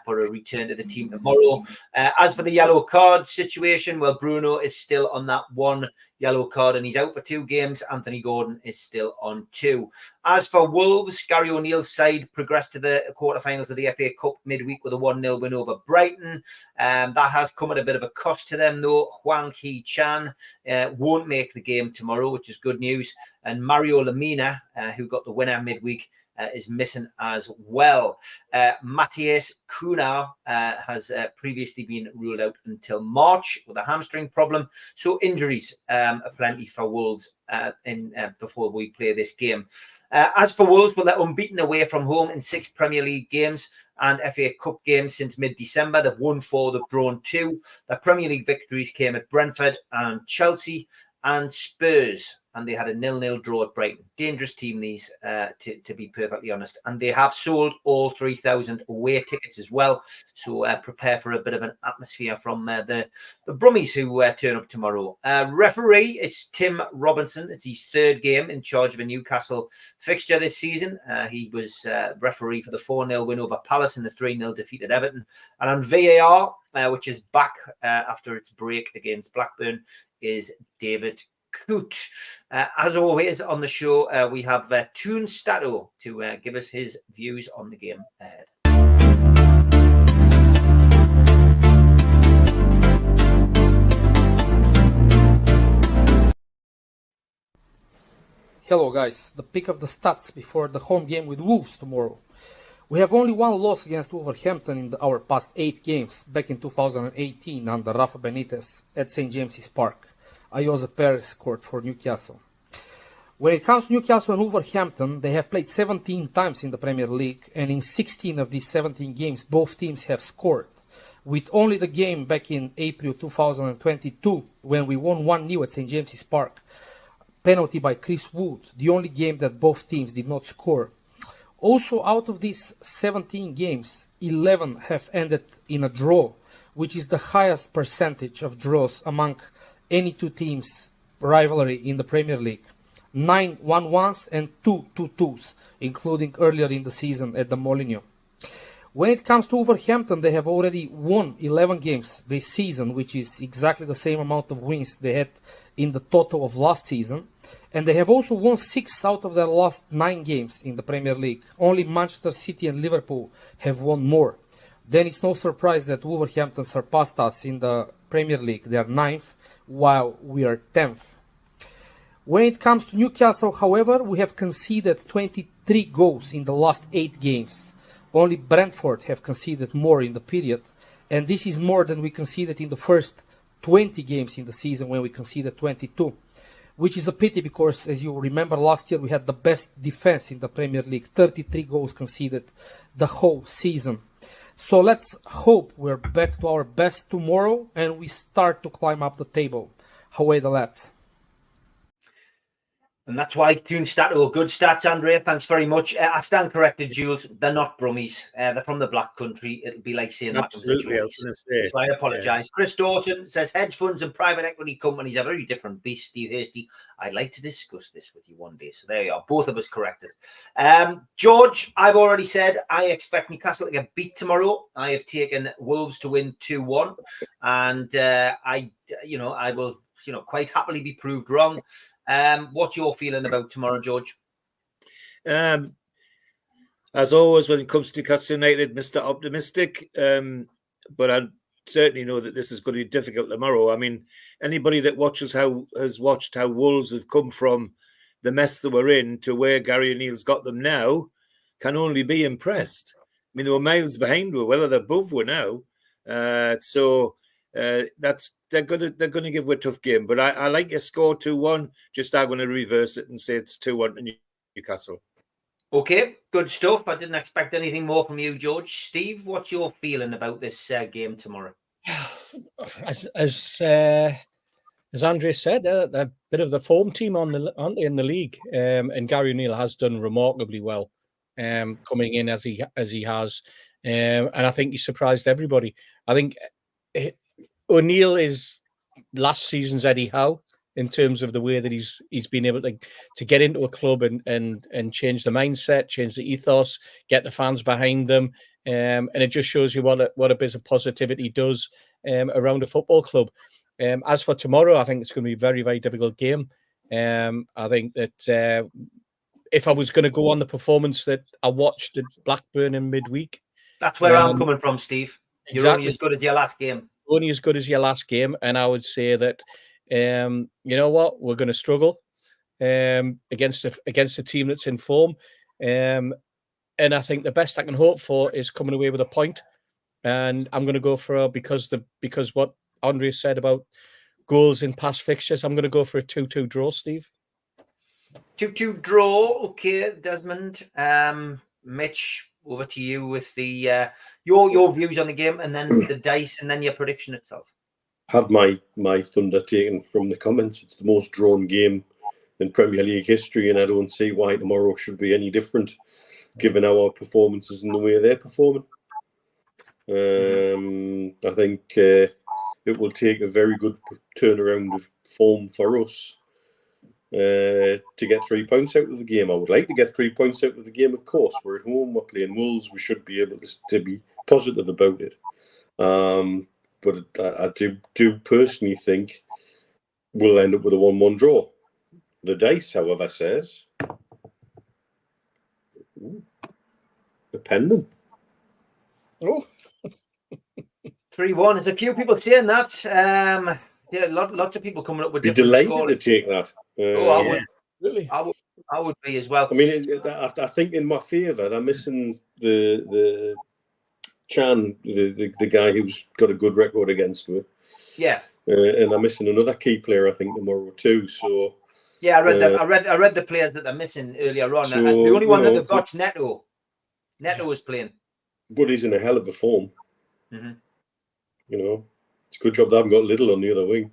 for a return to the team tomorrow. As for the yellow card situation, well, Bruno is still on that 1 yellow card and he's out for 2 games. Anthony Gordon is still on 2. As for Wolves, Gary O'Neill's side progressed to the quarterfinals of the FA Cup midweek with a 1-0 win over Brighton. That has come at a bit of a cost to them, though. Huang Hee-chan won't make the game tomorrow, which is good news. And Mario Lemina, who got the winner midweek, is missing as well. Matthias Cunha has previously been ruled out until March with a hamstring problem. So injuries are plenty for Wolves before we play this game. As for Wolves, well, they're unbeaten away from home in 6 Premier League games and FA Cup games since mid-December. They've won 4, they've drawn 2. The Premier League victories came at Brentford and Chelsea and Spurs, and they had a 0-0 draw at Brighton. Dangerous team, these, to be perfectly honest. And they have sold all 3,000 away tickets as well. So prepare for a bit of an atmosphere from the Brummies who turn up tomorrow. Referee, it's Tim Robinson. It's his 3rd game in charge of a Newcastle fixture this season. He was referee for the 4-0 win over Palace and the 3-0 defeat at Everton. And on VAR, which is back after its break against Blackburn, is David Coote. As always on the show, we have Toon Stato to give us his views on the game ahead. Hello guys, the pick of the stats before the home game with Wolves tomorrow. We have only 1 loss against Wolverhampton in our past 8 games back in 2018 under Rafa Benitez at St James's Park. Ayoze Perez scored for Newcastle. When it comes to Newcastle and Wolverhampton, they have played 17 times in the Premier League, and in 16 of these 17 games, both teams have scored, with only the game back in April 2022, when we won 1-0 at St James's Park, penalty by Chris Wood, the only game that both teams did not score. Also, out of these 17 games, 11 have ended in a draw, which is the highest percentage of draws among any 2 teams' rivalry in the Premier League. 9 1-1s and 2 2-2s, including earlier in the season at the Molineux. When it comes to Wolverhampton, they have already won 11 games this season, which is exactly the same amount of wins they had in the total of last season. And they have also won 6 out of their last 9 games in the Premier League. Only Manchester City and Liverpool have won more. Then it's no surprise that Wolverhampton surpassed us in the Premier League. They are 9th, while we are 10th. When it comes to Newcastle, however, we have conceded 23 goals in the last 8 games. Only Brentford have conceded more in the period, and this is more than we conceded in the first 20 games in the season when we conceded 22, which is a pity because, as you remember, last year we had the best defense in the Premier League, 33 goals conceded the whole season. So let's hope we're back to our best tomorrow and we start to climb up the table. Away the lads. And that's why Toon Stato, good stats, Andrea. Thanks very much. I stand corrected, Jules. They're not Brummies. They're from the Black Country. It'll be like saying absolutely. So I apologise. Yeah. Chris Dawson says hedge funds and private equity companies are very different beasts. Steve Hasty, I'd like to discuss this with you one day. So there you are. Both of us corrected. George, I've already said I expect Newcastle to get beat tomorrow. I have taken Wolves to win 2-1, and I will quite happily be proved wrong. What's your feeling about tomorrow, George? As always, when it comes to Newcastle United, Mr. Optimistic. But I certainly know that this is going to be difficult tomorrow. I mean, anybody that has watched how Wolves have come from the mess they were in to where Gary O'Neill's got them now can only be impressed. I mean, they were miles behind, whether they're above were now. They're going to give a tough game, but I like a score 2-1. Just I'm going to reverse it and say it's 2-1 to Newcastle. Okay, good stuff. I didn't expect anything more from you, George. Steve, what's your feeling about this game tomorrow? As Andre said, they're a bit of the form team aren't they, in the league? And Gary O'Neill has done remarkably well, coming in as he has, and I think he surprised everybody. I think O'Neill is last season's Eddie Howe in terms of the way that he's been able to get into a club and change the mindset, change the ethos, get the fans behind them, and it just shows you what a bit of positivity does around a football club. As for tomorrow, I think it's going to be a very, very difficult game. I think that if I was going to go on the performance that I watched at Blackburn in midweek, that's where I'm coming from, Steve. You're only as good as your last game. Only as good as your last game, and I would say that you know what, we're going to struggle against a team that's in form, and I think the best I can hope for is coming away with a point, and I'm going to go for because what Andre said about goals in past fixtures, I'm going to go for a 2-2 draw, Steve. 2-2 draw. Okay, Desmond. Mitch, over to you with the your views on the game, and then the dice, and then your prediction itself. Had my thunder taken from the comments. It's the most drawn game in Premier League history, and I don't see why tomorrow should be any different, given our performances and the way they're performing. I think it will take a very good turnaround of form for us to get 3 points out of the game. I would like to get 3 points out of the game, of course. We're at home, we're playing Wolves, we should be able to be positive about it. But I do personally think we'll end up with a 1-1 draw. The dice, however, says a pendant. Oh. 3-1. There's a few people saying that. Yeah, lots of people coming up with different delighted scores. to take that. I would. Really? I would be as well. I mean, I think in my favour, they're missing the Chan, the guy who's got a good record against me. Yeah. And I'm missing another key player, I think, tomorrow too. So yeah, I read them. I read the players that they're missing earlier on. So, and the only one that they've got's Neto. Neto is playing. But he's in a hell of a form. Mm-hmm. You know, it's a good job they haven't got Little on the other wing.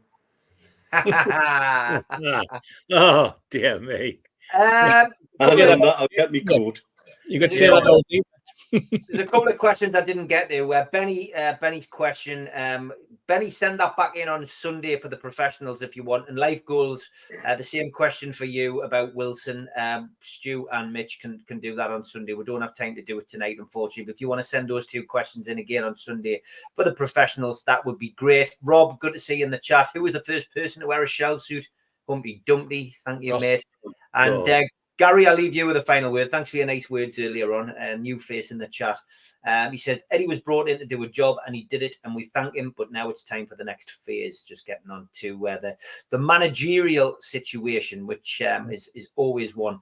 Oh, dear me. And then that'll get me caught. You could say that all day. There's a couple of questions I didn't get to. Benny's question. Benny, send that back in on Sunday for the professionals if you want. And life goals, the same question for you about Wilson. Stu and Mitch can do that on Sunday. We don't have time to do it tonight, unfortunately. But if you want to send those two questions in again on Sunday for the professionals, that would be great. Rob, good to see you in the chat. Who was the first person to wear a shell suit? Humpty Dumpty. Thank you, mate. And Gary, I'll leave you with a final word. Thanks for your nice words earlier on. New face in the chat. He said, Eddie was brought in to do a job and he did it and we thank him, but now it's time for the next phase. Just getting on to the managerial situation, which is always one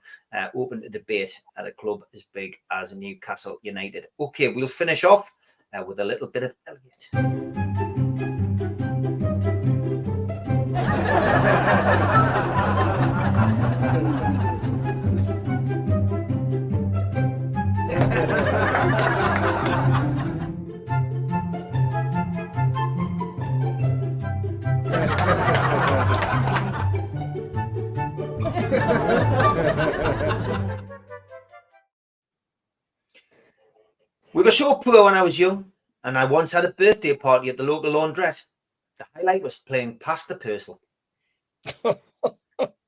open to debate at a club as big as Newcastle United. Okay, we'll finish off with a little bit of Elliot. We were so poor when I was young, and I once had a birthday party at the local laundrette. The highlight was playing past the Purcell.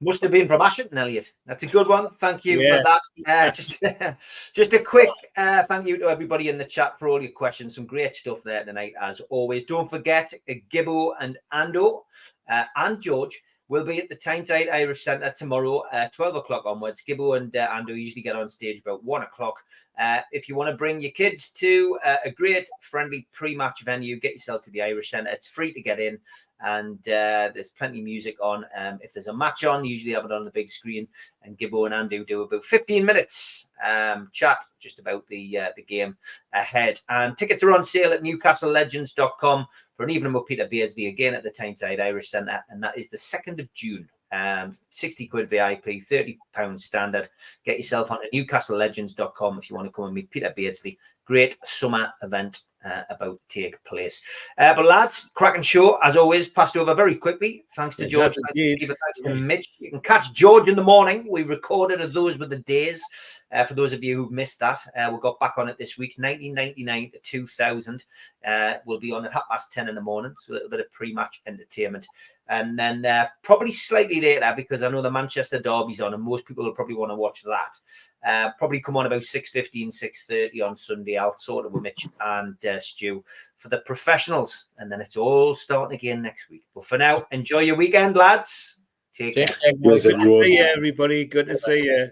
Must have been from Ashington, Elliot. That's a good one. Thank you for that. Just a quick thank you to everybody in the chat for all your questions. Some great stuff there tonight, as always. Don't forget, Gibbo and Ando and George will be at the Tyneside Irish Centre tomorrow, 12 o'clock onwards. Gibbo and Ando usually get on stage about 1 o'clock. If you want to bring your kids to a great friendly pre-match venue, get yourself to the Irish Centre. It's free to get in, and there's plenty of music on. If there's a match on, usually have it on the big screen, and Gibbo and Andy do about 15 minutes chat just about the game ahead. And tickets are on sale at newcastlelegends.com for an evening with Peter Beardsley again at the Tyneside Irish Centre, and that is the 2nd of June. £60 VIP, £30 standard. Get yourself onto newcastlelegends.com if you want to come and meet Peter Beardsley. Great summer event about to take place. But lads, cracking show as always. Passed over very quickly. Thanks to George. Thanks to Mitch. You can catch George in the morning. We recorded those with the days. For those of you who've missed that, we got back on it this week. 1999 to 2000. We'll be on at 10:30 in the morning. So a little bit of pre-match entertainment. And then probably slightly later, because I know the Manchester Derby's on, and most people will probably want to watch that. Probably come on about 6:15, 6:30 on Sunday. I'll sort it with Mitch and Stu for the professionals. And then it's all starting again next week. But for now, enjoy your weekend, lads. Take care. Good to see you, everybody. Good to see you.